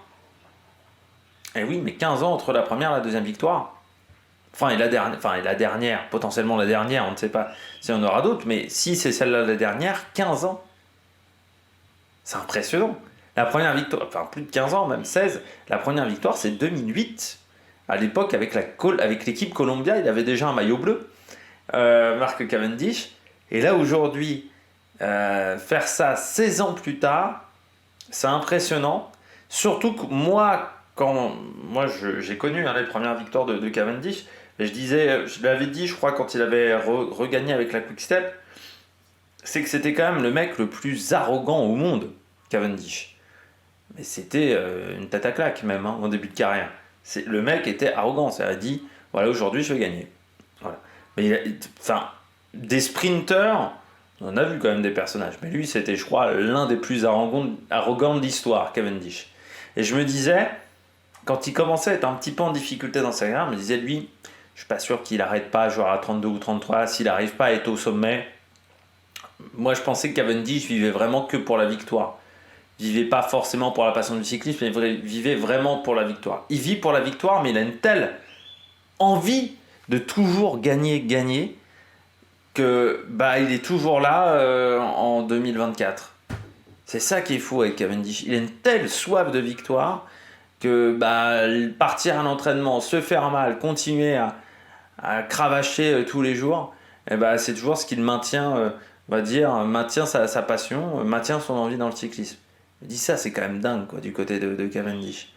Et oui, mais 15 ans entre la première et la deuxième victoire. Et la dernière, potentiellement la dernière, on ne sait pas si on aura d'autres, mais si c'est celle-là la dernière, 15 ans. C'est impressionnant. La première victoire, enfin plus de 15 ans, même 16, la première victoire c'est 2008. À l'époque, avec l'équipe Columbia, il avait déjà un maillot bleu, Mark Cavendish. Et là aujourd'hui, faire ça 16 ans plus tard, c'est impressionnant. Surtout que j'ai connu les premières victoires de Cavendish, et je l'avais dit, je crois, quand il avait regagné avec la Quick Step, c'est que c'était quand même le mec le plus arrogant au monde, Cavendish. Mais c'était une tête à claque même, en début de carrière. Le mec était arrogant, ça a dit, voilà, aujourd'hui je vais gagner. Voilà. Mais des sprinters, on a vu quand même des personnages, mais lui c'était, je crois, l'un des plus arrogants de l'histoire, Cavendish. Et je me disais, quand il commençait à être un petit peu en difficulté dans sa carrière, je me disais, lui, je suis pas sûr qu'il arrête pas à jouer à 32 ou 33, s'il n'arrive pas à être au sommet. Moi, je pensais que Cavendish vivait vraiment que pour la victoire. Il vivait pas forcément pour la passion du cyclisme, mais il vivait vraiment pour la victoire. Il vit pour la victoire, mais il a une telle envie de toujours gagner, que il est toujours là en 2024. C'est ça qui est fou avec Cavendish. Il a une telle soif de victoire que partir à l'entraînement, se faire mal, continuer à cravacher tous les jours, c'est toujours ce qui le maintient, maintient sa passion, maintient son envie dans le cyclisme. Je dis ça, c'est quand même dingue quoi, du côté de Cavendish.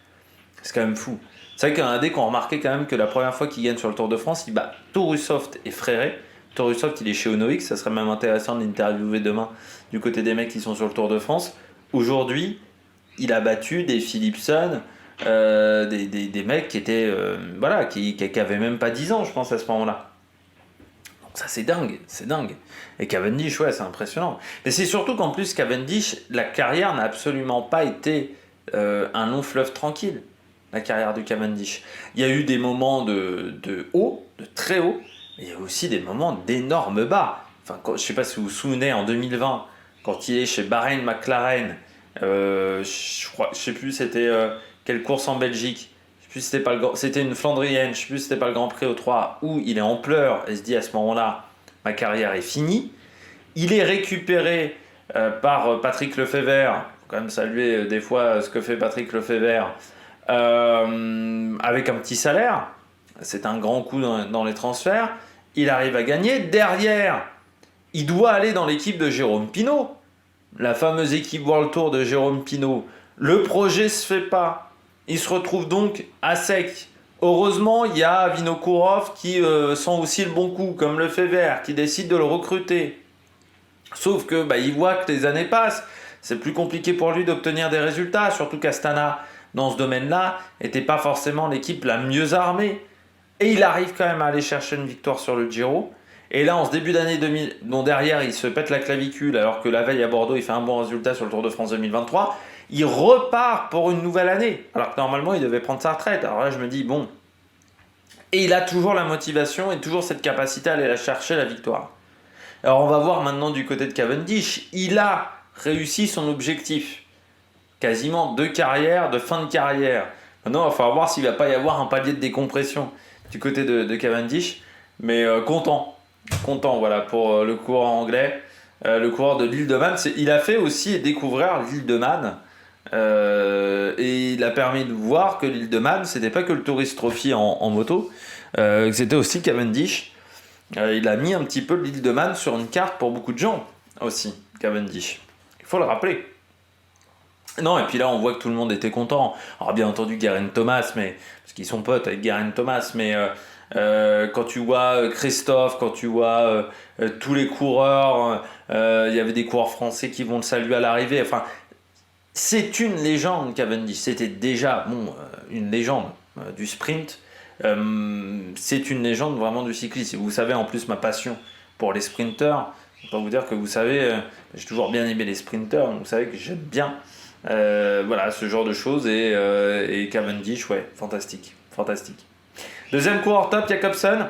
C'est quand même fou. C'est vrai qu'il y en a des qui ont remarqué quand même que la première fois qu'il gagne sur le Tour de France, il bat Torusoft et Fréré. Torusoft, il est chez Ono X, ça serait même intéressant de l'interviewer demain du côté des mecs qui sont sur le Tour de France. Aujourd'hui, il a battu des Philipsen, des mecs qui étaient qui avaient même pas 10 ans, je pense, à ce moment-là. Donc ça, c'est dingue. Et Cavendish, ouais, c'est impressionnant. Mais c'est surtout qu'en plus, Cavendish, la carrière n'a absolument pas été un long fleuve tranquille, la carrière du Cavendish. Il y a eu des moments de haut, de très haut, mais il y a aussi des moments d'énormes bas. Je ne sais pas si vous vous souvenez, en 2020, quand il est chez Bahreïn McLaren, je sais plus c'était quelle course en Belgique, je sais plus c'était une Flandrienne, je sais plus c'était pas le Grand Prix O3, où il est en pleurs et se dit à ce moment-là, ma carrière est finie. Il est récupéré par Patrick Lefebvre, faut quand même saluer des fois ce que fait Patrick Lefebvre, avec un petit salaire. C'est un grand coup dans les transferts. Il arrive à gagner. Derrière, il doit aller dans l'équipe de Jérôme Pinault, la fameuse équipe World Tour de Jérôme Pinault. Le projet se fait pas. Il se retrouve donc à sec. Heureusement, il y a Vinokourov qui sent aussi le bon coup, comme Lefebvre, qui décide de le recruter. Sauf que il voit que les années passent. C'est plus compliqué pour lui d'obtenir des résultats, surtout qu'Astana, dans ce domaine-là, n'était pas forcément l'équipe la mieux armée. Et il arrive quand même à aller chercher une victoire sur le Giro. Et là, en ce début d'année 2000, dont derrière, il se pète la clavicule, alors que la veille à Bordeaux, il fait un bon résultat sur le Tour de France 2023. Il repart pour une nouvelle année, alors que normalement, il devait prendre sa retraite. Alors là, je me dis, bon. Et il a toujours la motivation et toujours cette capacité à aller la chercher, la victoire. Alors, on va voir maintenant du côté de Cavendish. Il a réussi son objectif. quasiment 2 carrières de fin de carrière. Maintenant, il va falloir voir s'il ne va pas y avoir un palier de décompression du côté de Cavendish. Mais content voilà, pour le coureur anglais, le coureur de l'île de Man. Il a fait aussi découvrir l'île de Man. Et il a permis de voir que l'île de Man, c'était pas que le Tourist Trophy en moto, c'était aussi Cavendish. Il a mis un petit peu l'île de Man sur une carte pour beaucoup de gens aussi, Cavendish. Il faut le rappeler. Non, et puis là, on voit que tout le monde était content. Alors, bien entendu, Geraint Thomas, mais, parce qu'ils sont potes avec Geraint Thomas, mais quand tu vois Christophe, quand tu vois tous les coureurs, il y avait des coureurs français qui vont le saluer à l'arrivée. Enfin, c'est une légende, Cavendish. C'était déjà une légende du sprint. C'est une légende vraiment du cyclisme. Et vous savez, en plus, ma passion pour les sprinteurs. Je peux vous dire que vous savez, j'ai toujours bien aimé les sprinteurs. Donc vous savez que j'aime bien voilà, ce genre de choses. Et Cavendish, ouais, fantastique. Deuxième coureur top, Jacobsen.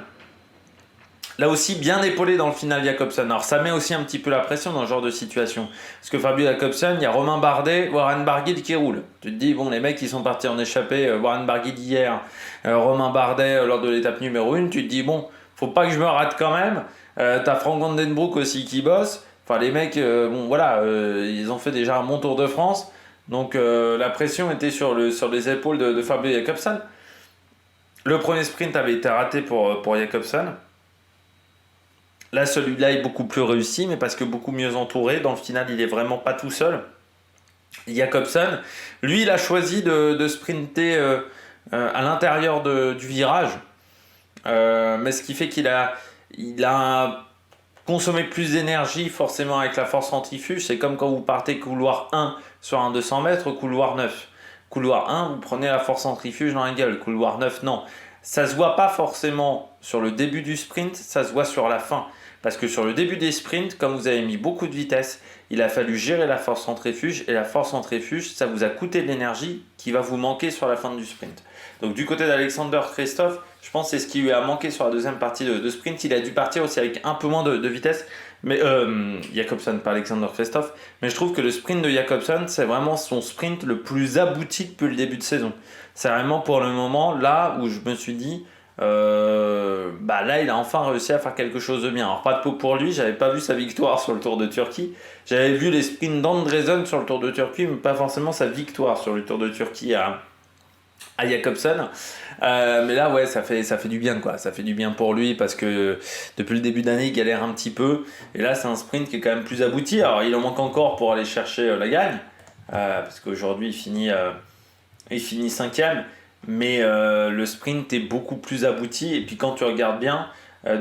Là aussi, bien épaulé dans le final, Jacobsen. Alors, ça met aussi un petit peu la pression dans ce genre de situation. Parce que Fabio Jacobsen, il y a Romain Bardet, Warren Barguil qui roule. Tu te dis, bon, les mecs, ils sont partis en échappée. Warren Barguil hier, Romain Bardet lors de l'étape numéro 1. Tu te dis, bon, faut pas que je me rate quand même. T'as Frank Vandenbroek aussi qui bosse. Enfin, les mecs, bon, voilà, ils ont fait déjà un bon Tour de France. Donc, la pression était sur les épaules de Fabio Jacobsen. Le premier sprint avait été raté pour Jacobsen. Là, celui-là est beaucoup plus réussi, mais parce que beaucoup mieux entouré. Dans le final, il est vraiment pas tout seul. Jacobsen, lui, il a choisi de sprinter à l'intérieur du virage. Mais ce qui fait qu'il a consommé plus d'énergie, forcément, avec la force centrifuge. C'est comme quand vous partez couloir 1 sur un 200 mètres, couloir 9. Couloir 1, vous prenez la force centrifuge dans la gueule. Couloir 9, non. Ça se voit pas forcément sur le début du sprint, ça se voit sur la fin. Parce que sur le début des sprints, comme vous avez mis beaucoup de vitesse, il a fallu gérer la force centrifuge. Et la force centrifuge, ça vous a coûté de l'énergie qui va vous manquer sur la fin du sprint. Donc du côté d'Alexander Kristoff, je pense que c'est ce qui lui a manqué sur la deuxième partie de sprint. Il a dû partir aussi avec un peu moins de vitesse. Mais Jacobsen, pas Alexander Kristoff. Mais je trouve que le sprint de Jacobsen, c'est vraiment son sprint le plus abouti depuis le début de saison. C'est vraiment pour le moment là où je me suis dit... là il a enfin réussi à faire quelque chose de bien. Alors pas de peau pour lui, j'avais pas vu sa victoire sur le Tour de Turquie, j'avais vu les sprints d'Andresen sur le Tour de Turquie, mais pas forcément sa victoire sur le Tour de Turquie à Jacobsen. Mais là ouais, ça fait du bien quoi, ça fait du bien pour lui parce que depuis le début d'année il galère un petit peu et là c'est un sprint qui est quand même plus abouti. Alors il en manque encore pour aller chercher la gagne parce qu'aujourd'hui il finit 5ème. Mais le sprint est beaucoup plus abouti. Et puis quand tu regardes bien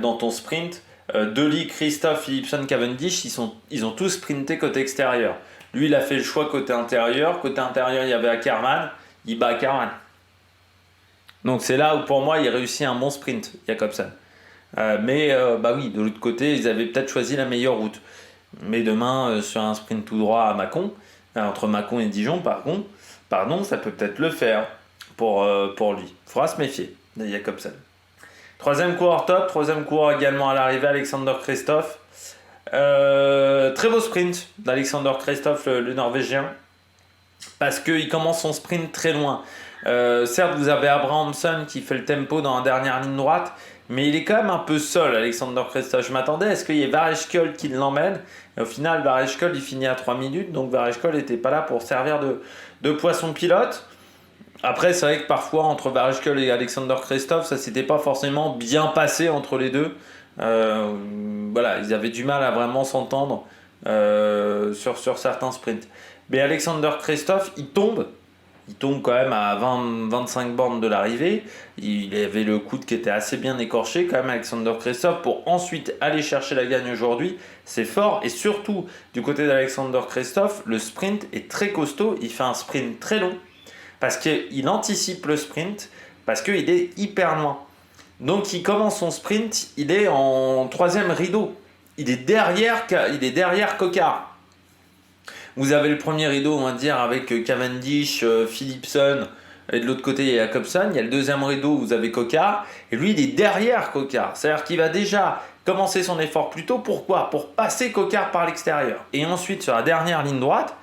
dans ton sprint, Deli, Christophe, Philipsen, Cavendish, ils ont tous sprinté côté extérieur. Lui, il a fait le choix côté intérieur. Côté intérieur, il y avait Ackermann. Il bat Ackermann. Donc c'est là où pour moi, il réussit un bon sprint, Jacobsen. Mais oui, de l'autre côté, ils avaient peut-être choisi la meilleure route. Mais demain, sur un sprint tout droit à Mâcon, entre Mâcon et Dijon, pardon, ça peut peut-être le faire. Pour lui. Il faudra se méfier de Jacobsen. Troisième coureur top, troisième coureur également à l'arrivée, Alexander Kristoff. Très beau sprint d'Alexander Kristoff, le Norvégien, parce qu'il commence son sprint très loin. Certes, vous avez Abrahamsson qui fait le tempo dans la dernière ligne droite, mais il est quand même un peu seul, Alexander Kristoff. Je m'attendais à ce qu'il y ait Varejkoll qui l'emmène. Et au final, Varejkoll, il finit à 3 minutes, donc Varejkoll n'était pas là pour servir de poisson pilote. Après, c'est vrai que parfois, entre Varejkoll et Alexander Kristoff, ça s'était pas forcément bien passé entre les deux. Ils avaient du mal à vraiment s'entendre sur certains sprints. Mais Alexander Kristoff, il tombe quand même à 20-25 bornes de l'arrivée. Il avait le coude qui était assez bien écorché quand même, Alexander Kristoff, pour ensuite aller chercher la gagne aujourd'hui. C'est fort. Et surtout, du côté d'Alexander Kristoff, le sprint est très costaud. Il fait un sprint très long. Parce qu'il anticipe le sprint, parce qu'il est hyper loin. Donc il commence son sprint, il est en 3e rideau. Il est derrière Coquard. Vous avez le premier rideau, on va dire, avec Cavendish, Philipsen, et de l'autre côté il y a Jacobsen. Il y a le deuxième rideau où vous avez Coquard, et lui il est derrière Coquard. C'est-à-dire qu'il va déjà commencer son effort plus tôt. Pourquoi ? Pour passer Coquard par l'extérieur. Et ensuite sur la dernière ligne droite,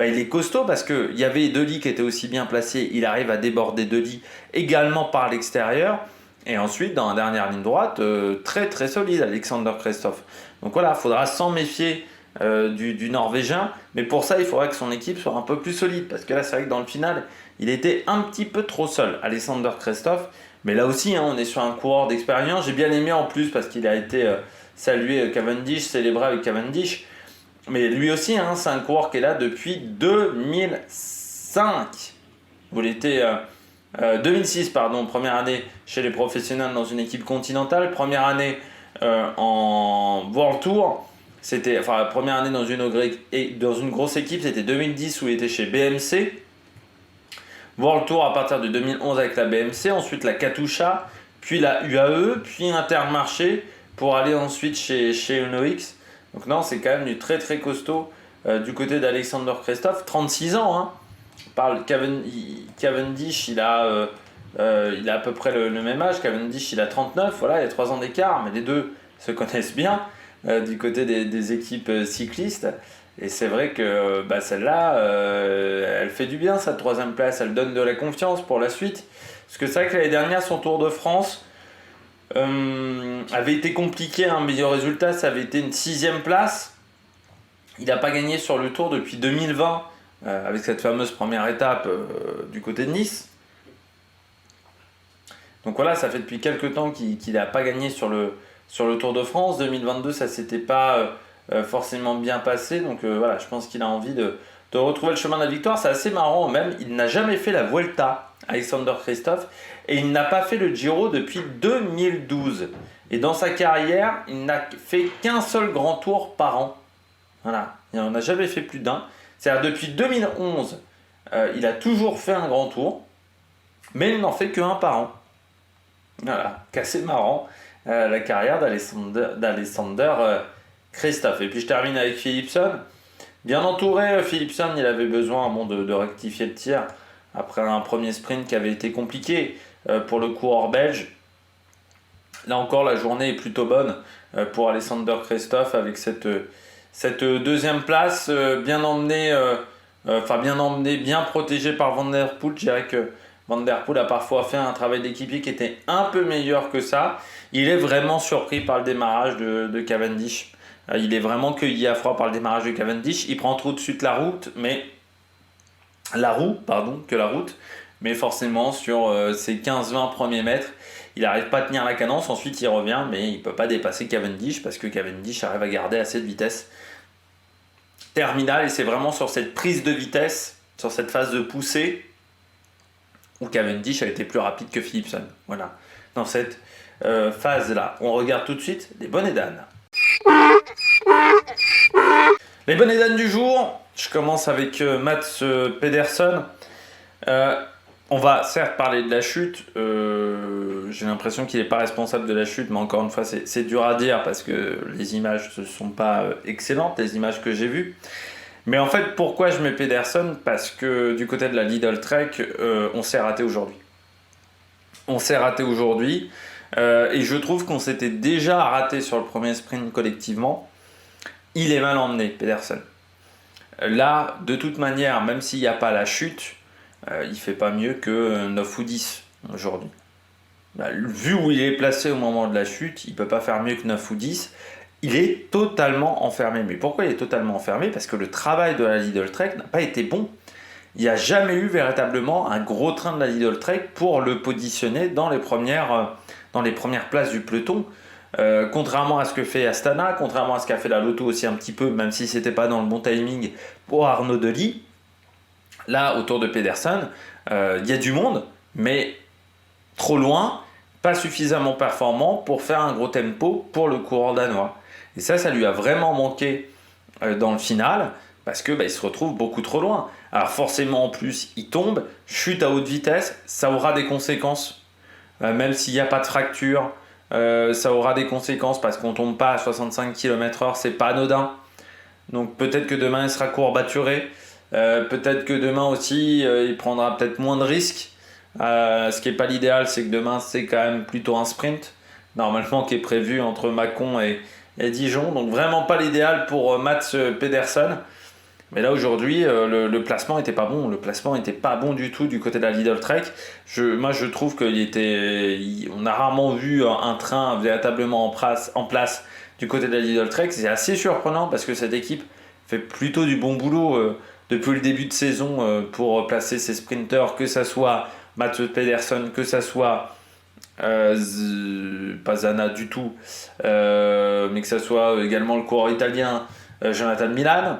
il est costaud parce qu'il y avait Dely qui était aussi bien placé, il arrive à déborder Dely également par l'extérieur. Et ensuite, dans la dernière ligne droite, très très solide, Alexander Kristoff. Donc voilà, il faudra s'en méfier du Norvégien. Mais pour ça, il faudra que son équipe soit un peu plus solide. Parce que là, c'est vrai que dans le final, il était un petit peu trop seul, Alexander Kristoff. Mais là aussi, on est sur un coureur d'expérience. J'ai bien aimé en plus parce qu'il a été salué Cavendish, célébré avec Cavendish. Mais lui aussi, c'est un coureur qui est là depuis 2005. Vous l'étiez... 2006, pardon, première année chez les professionnels dans une équipe continentale, première année en World Tour, première année dans une grosse équipe, c'était 2010 où il était chez BMC, World Tour à partir de 2011 avec la BMC, ensuite la Katusha, puis la UAE, puis Intermarché pour aller ensuite chez Uno X. Donc non, c'est quand même du très très costaud du côté d'Alexander Kristoff, 36 ans, Parle Cavendish, il a à peu près le même âge. Cavendish, il a 39, voilà, il y a 3 ans d'écart, mais les deux se connaissent bien du côté des équipes cyclistes. Et c'est vrai que celle-là, elle fait du bien, sa 3e place, elle donne de la confiance pour la suite. Parce que c'est vrai que l'année dernière, son Tour de France avait été compliqué, un meilleur résultat, ça avait été une 6e place. Il n'a pas gagné sur le Tour depuis 2020. Avec cette fameuse première étape du côté de Nice. Donc voilà, ça fait depuis quelques temps qu'il n'a pas gagné sur le Tour de France. 2022, ça ne s'était pas forcément bien passé. Donc voilà, je pense qu'il a envie de retrouver le chemin de la victoire. C'est assez marrant même, il n'a jamais fait la Vuelta, Alexander Kristoff, et il n'a pas fait le Giro depuis 2012. Et dans sa carrière, il n'a fait qu'un seul grand tour par an. Voilà, il n'en a jamais fait plus d'un. C'est-à-dire depuis 2011, il a toujours fait un grand tour, mais il n'en fait qu'un par an. Voilà, assez marrant la carrière d'Alexander Kristoff. Et puis je termine avec Philipsen. Bien entouré, Philipsen, il avait besoin de rectifier le tir après un premier sprint qui avait été compliqué pour le coureur belge. Là encore, la journée est plutôt bonne pour Alexander Kristoff avec cette 2e place, bien emmenée, bien protégée par Van Der Poel. Je dirais que Van Der Poel a parfois fait un travail d'équipier qui était un peu meilleur que ça. Il est vraiment surpris par le démarrage de Cavendish. Il est vraiment cueilli à froid par le démarrage de Cavendish. Il prend tout de suite la route, mais mais forcément sur ses 15-20 premiers mètres, il n'arrive pas à tenir la cadence. Ensuite, il revient, mais il ne peut pas dépasser Cavendish parce que Cavendish arrive à garder assez de vitesse terminale. Et c'est vraiment sur cette prise de vitesse, sur cette phase de poussée, où Cavendish a été plus rapide que Philipsen. Voilà, dans cette phase-là. On regarde tout de suite les bonnets d'âne. Les bonnets d'âne du jour. Je commence avec Mats Pedersen. On va certes parler de la chute. J'ai l'impression qu'il n'est pas responsable de la chute, mais encore une fois, c'est dur à dire parce que les images ne sont pas excellentes, les images que j'ai vues. Mais en fait, pourquoi je mets Pedersen? Parce que du côté de la Lidl Trek, on s'est raté aujourd'hui. Et je trouve qu'on s'était déjà raté sur le premier sprint collectivement. Il est mal emmené, Pedersen. Là, de toute manière, même s'il n'y a pas la chute, il ne fait pas mieux que 9 ou 10 aujourd'hui. Vu où il est placé au moment de la chute, il ne peut pas faire mieux que 9 ou 10. Il est totalement enfermé. Mais pourquoi il est totalement enfermé? Parce que le travail de la Lidl Trek n'a pas été bon. Il n'y a jamais eu véritablement un gros train de la Lidl Trek pour le positionner dans les premières places du peloton. Contrairement à ce que fait Astana, contrairement à ce qu'a fait la Lotto aussi un petit peu, même si c'était pas dans le bon timing pour Arnaud Delis, là autour de Pedersen, il y a du monde, mais trop loin, pas suffisamment performant pour faire un gros tempo pour le coureur danois. Et ça lui a vraiment manqué dans le final, parce que il se retrouve beaucoup trop loin. Alors forcément en plus il tombe, chute à haute vitesse, ça aura des conséquences, même s'il n'y a pas de fracture. Ça aura des conséquences parce qu'on tombe pas à 65 km/h, c'est pas anodin. Donc peut-être que demain il sera courbaturé, peut-être que demain aussi il prendra peut-être moins de risques. Ce qui n'est pas l'idéal, c'est que demain c'est quand même plutôt un sprint, normalement qui est prévu entre Mâcon et Dijon. Donc vraiment pas l'idéal pour Mats Pedersen. Mais là aujourd'hui, le placement était pas bon. Le placement était pas bon du tout du côté de la Lidl Trek. Moi, je trouve on a rarement vu un train véritablement en place du côté de la Lidl Trek. C'est assez surprenant parce que cette équipe fait plutôt du bon boulot depuis le début de saison pour placer ses sprinters, que ça soit Mats Pedersen, que ça soit pas Zana du tout, mais que ça soit également le coureur italien Jonathan Milan.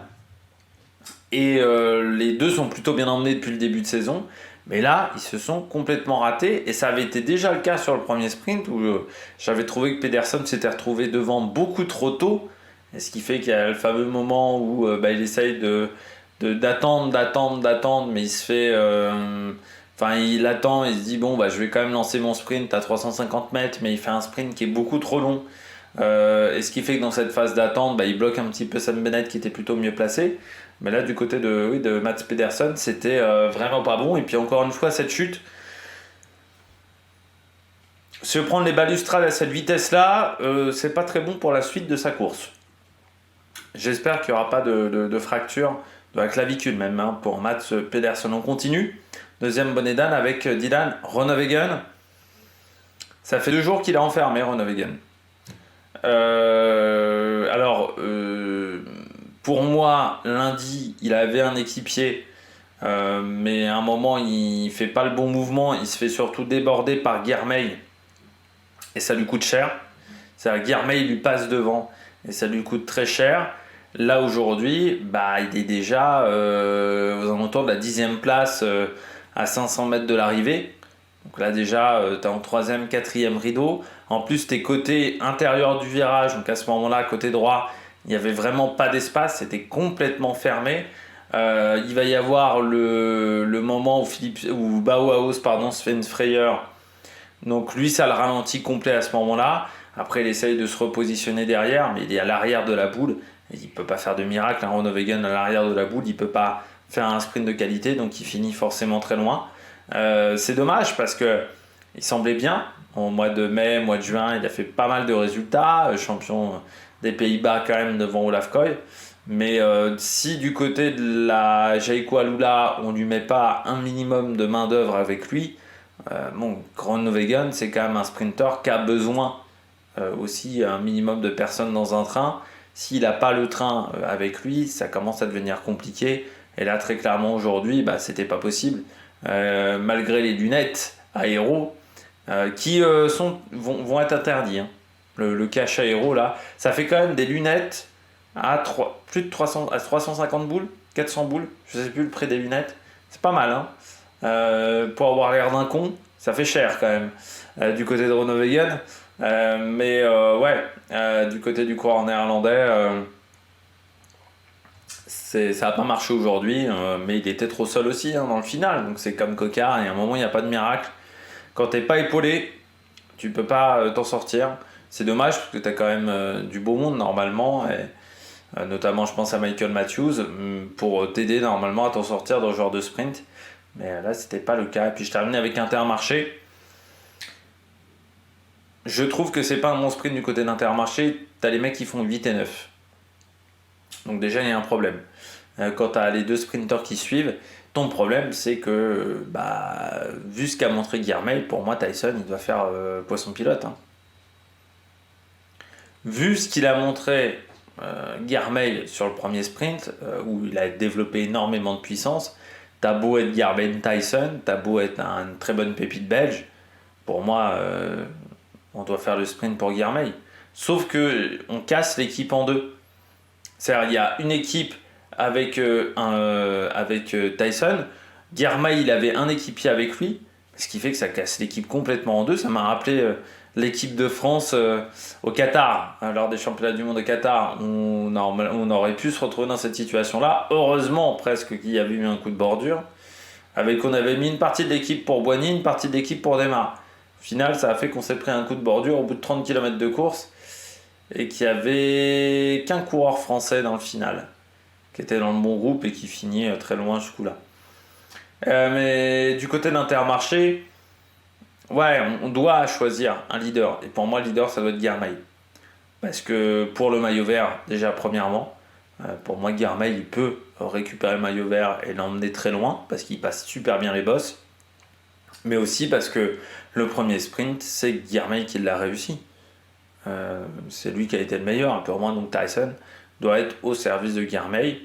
Et les deux sont plutôt bien emmenés depuis le début de saison. Mais là, ils se sont complètement ratés. Et ça avait été déjà le cas sur le premier sprint où j'avais trouvé que Pedersen s'était retrouvé devant beaucoup trop tôt. Et ce qui fait qu'il y a le fameux moment où il essaye d'attendre, mais il se fait... il attend, il se dit bon, je vais quand même lancer mon sprint à 350 mètres, mais il fait un sprint qui est beaucoup trop long. Et ce qui fait que dans cette phase d'attente, il bloque un petit peu Sam Bennett qui était plutôt mieux placé. Mais là, du côté de Mats Pedersen, c'était vraiment pas bon. Et puis encore une fois, cette chute, se prendre les balustrades à cette vitesse-là, c'est pas très bon pour la suite de sa course. J'espère qu'il n'y aura pas de fracture de la clavicule même pour Mats Pedersen. On continue. Deuxième bonnet d'âne avec Dylan Groenewegen. Ça fait 2 jours qu'il a enfermé Groenewegen. Pour moi, lundi, il avait un équipier, mais à un moment, il fait pas le bon mouvement. Il se fait surtout déborder par Guermeil et ça lui coûte cher. C'est-à-dire Guermeil lui passe devant et ça lui coûte très cher. Là, aujourd'hui, il est déjà aux alentours de la 10e place à 500 mètres de l'arrivée. Donc là, déjà, tu es en 3e, 4e rideau. En plus, tu es côté intérieur du virage. Donc à ce moment-là, côté droit, il n'y avait vraiment pas d'espace. C'était complètement fermé. Il va y avoir le moment où Bauhaus se fait une frayeur. Donc lui, ça le ralentit complet à ce moment-là. Après, il essaye de se repositionner derrière, mais il est à l'arrière de la boule. Et il ne peut pas faire de miracle. Groenewegen à l'arrière de la boule, il ne peut pas faire un sprint de qualité, donc il finit forcément très loin. C'est dommage parce qu'il semblait bien. Au mois de mai, mois de juin, il a fait pas mal de résultats. Champion des Pays-Bas quand même devant Olaf Koy. Mais si du côté de la Jayco Alula, on ne lui met pas un minimum de main d'œuvre avec lui, Groenewegen, c'est quand même un sprinter qui a besoin aussi un minimum de personnes dans un train. S'il n'a pas le train avec lui, ça commence à devenir compliqué. Et là, très clairement, aujourd'hui, c'était pas possible. Malgré les lunettes aéro qui vont être interdits. Le cache aéro, là, ça fait quand même des lunettes à plus de 350 boules, 400 boules, je sais plus le prix des lunettes. C'est pas mal, pour avoir l'air d'un con, ça fait cher quand même, du côté de Groenewegen. Du côté du coureur néerlandais, ça n'a pas marché aujourd'hui, mais il était trop seul aussi dans le final. Donc c'est comme Coquard, et à un moment il n'y a pas de miracle. Quand t'es pas épaulé, tu peux pas t'en sortir. C'est dommage parce que tu as quand même du beau monde normalement, et, notamment je pense à Michael Matthews, pour t'aider normalement à t'en sortir dans ce genre de sprint. Mais là c'était pas le cas. Et puis je termine avec Intermarché. Je trouve que c'est pas un bon sprint du côté d'Intermarché. T'as les mecs qui font 8 et 9. Donc déjà il y a un problème. Quand tu as les 2 sprinters qui suivent, ton problème c'est que vu ce qu'a montré Guermeil, pour moi Tyson il doit faire poisson pilote. Vu ce qu'il a montré Guermeil sur le premier sprint, où il a développé énormément de puissance, t'as beau être Gerben Tyson, t'as beau être une très bonne pépite belge, pour moi on doit faire le sprint pour Guermeil. Sauf que on casse l'équipe en deux. C'est-à-dire il y a une équipe avec Tyson. Guermeil il avait un équipier avec lui, ce qui fait que ça casse l'équipe complètement en deux. Ça m'a rappelé l'équipe de France au Qatar, lors des championnats du monde au Qatar. On aurait pu se retrouver dans cette situation-là. Heureusement presque qu'il y avait eu un coup de bordure, on avait mis une partie de l'équipe pour Boigny, une partie de l'équipe pour Desmar. Au final, ça a fait qu'on s'est pris un coup de bordure au bout de 30 km de course et qu'il n'y avait qu'un coureur français dans le final, qui était dans le bon groupe et qui finit très loin ce coup-là. Mais du côté d'Intermarché, on doit choisir un leader. Et pour moi, le leader, ça doit être Guermeil. Parce que pour le maillot vert, déjà premièrement, pour moi, Guermeil, il peut récupérer le maillot vert et l'emmener très loin, parce qu'il passe super bien les bosses, mais aussi parce que le premier sprint, c'est Girmay qui l'a réussi. C'est lui qui a été le meilleur, un peu moins, donc Tyson doit être au service de Girmay,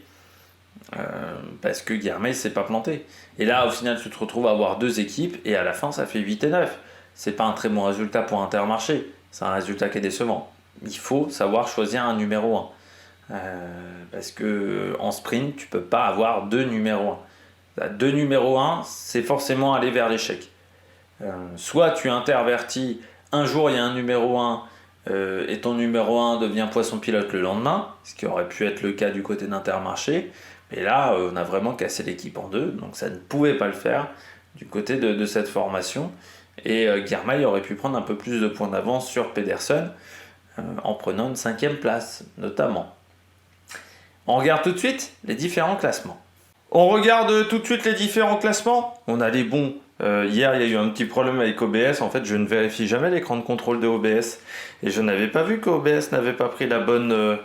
parce que Girmay s'est pas planté. Et là, au final, tu te retrouves à avoir deux équipes, et à la fin, ça fait 8 et 9. C'est pas un très bon résultat pour Intermarché, c'est un résultat qui est décevant. Il faut savoir choisir un numéro 1. Parce que en sprint, tu peux pas avoir deux numéros 1. Deux numéros 1, c'est forcément aller vers l'échec. Soit tu intervertis, un jour il y a un numéro 1 et ton numéro 1 devient poisson pilote le lendemain, ce qui aurait pu être le cas du côté d'Intermarché. Mais là, on a vraiment cassé l'équipe en deux, donc ça ne pouvait pas le faire du côté de cette formation. Et Girmay aurait pu prendre un peu plus de points d'avance sur Pedersen en prenant une 5e place, notamment. On regarde tout de suite les différents classements. On regarde tout de suite les différents classements. On a les bons. Hier, il y a eu un petit problème avec OBS. En fait, je ne vérifie jamais l'écran de contrôle de OBS. Et je n'avais pas vu qu'OBS n'avait pas pris la bonne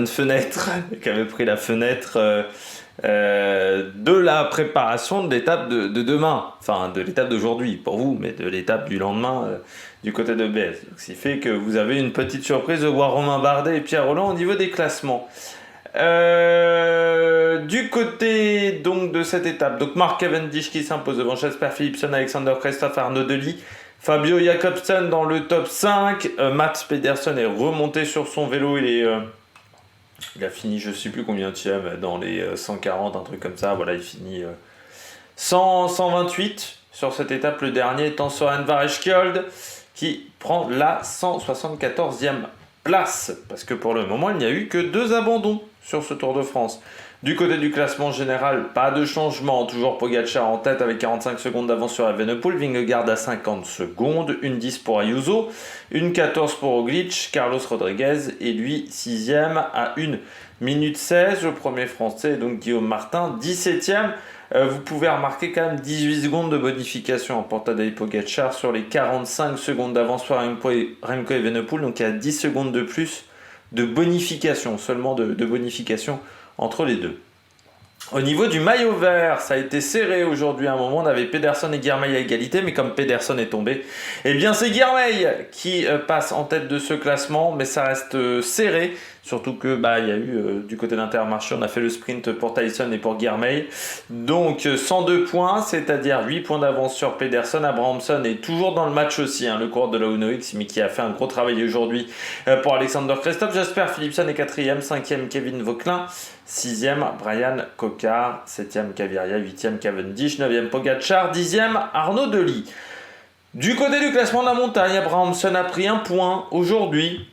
fenêtre, qu'avait pris la fenêtre de la préparation de l'étape de demain. Enfin, de l'étape d'aujourd'hui pour vous, mais de l'étape du lendemain du côté d'OBS. Ce qui fait que vous avez une petite surprise de voir Romain Bardet et Pierre Rolland au niveau des classements. Du côté donc de cette étape, donc Mark Cavendish qui s'impose devant Jasper Philipsen, Alexander Kristoff, Arnaud Delis, Fabio Jakobsen dans le top 5, Mats Pedersen est remonté sur son vélo, il a fini je sais plus combien dans les 140, un truc comme ça, voilà, il finit 128 sur cette étape, le dernier étant Søren Vareskjold qui prend la 174e place, parce que pour le moment il n'y a eu que 2 abandons sur ce Tour de France. Du côté du classement général, pas de changement, toujours Pogačar en tête avec 45 secondes d'avance sur Evenepoel, Vingegaard à 50 secondes, une 10 pour Ayuso, une 14 pour Roglic, Carlos Rodriguez et lui 6ème à 1 minute 16, le premier français donc Guillaume Martin 17ème. Vous pouvez remarquer quand même 18 secondes de bonification en Tadej Pogačar sur les 45 secondes d'avance sur Remco Evenepoel, donc il y a 10 secondes de plus de bonification, seulement de bonification entre les deux. Au niveau du maillot vert, ça a été serré aujourd'hui. À un moment, on avait Pedersen et Girmay à égalité, mais comme Pedersen est tombé, eh bien c'est Girmay qui passe en tête de ce classement, mais ça reste serré. Surtout que il y a eu du côté d'Intermarché, on a fait le sprint pour Tyson et pour Girmay. Donc 102 points, c'est-à-dire 8 points d'avance sur Pedersen. Abrahamsson est toujours dans le match aussi, le coureur de la Uno X, mais qui a fait un gros travail aujourd'hui pour Alexander Kristoff. Jasper Philipsen est 4ème, 5ème Kevin Vauquelin, 6ème Brian Cocard, 7ème Gaviria, 8ème Cavendish, 9ème Pogačar, 10ème Arnaud Delis. Du côté du classement de la montagne, Abrahamsson a pris un point aujourd'hui.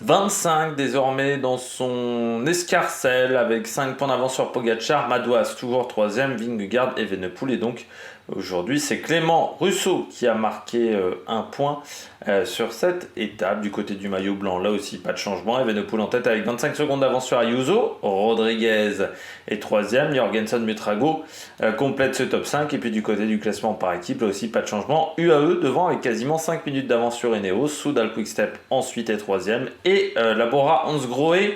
25 désormais dans son escarcelle avec 5 points d'avance sur Pogačar, Madouas toujours 3ème, Vingegaard, Evenepoel, et donc aujourd'hui c'est Clément Russo qui a marqué un point sur cette étape. Du côté du maillot blanc, là aussi pas de changement, Evenepoel en tête avec 25 secondes d'avance sur Ayuso, Rodriguez est 3ème, Jorgensen Mutrago complète ce top 5, et puis du côté du classement par équipe, là aussi pas de changement, UAE devant avec quasiment 5 minutes d'avance sur Ineos, Soudal Quickstep ensuite est 3ème, et Labora Hansgrohe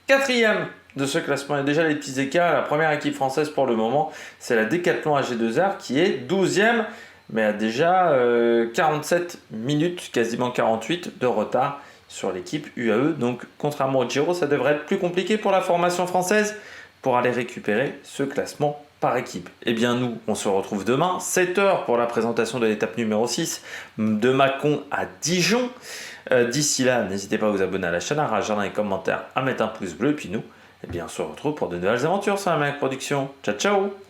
4ème de ce classement. Il y a déjà les petits écarts. La première équipe française pour le moment, c'est la Decathlon AG2R qui est 12ème, mais a déjà 47 minutes, quasiment 48 de retard sur l'équipe UAE. Donc contrairement au Giro, ça devrait être plus compliqué pour la formation française pour aller récupérer ce classement par équipe. Eh bien nous, on se retrouve demain, 7h pour la présentation de l'étape numéro 6 de Mâcon à Dijon. D'ici là, n'hésitez pas à vous abonner à la chaîne, à réagir dans les commentaires, à mettre un pouce bleu, et puis nous, eh bien, on se retrouve pour de nouvelles aventures sur la Mec Production. Ciao, ciao!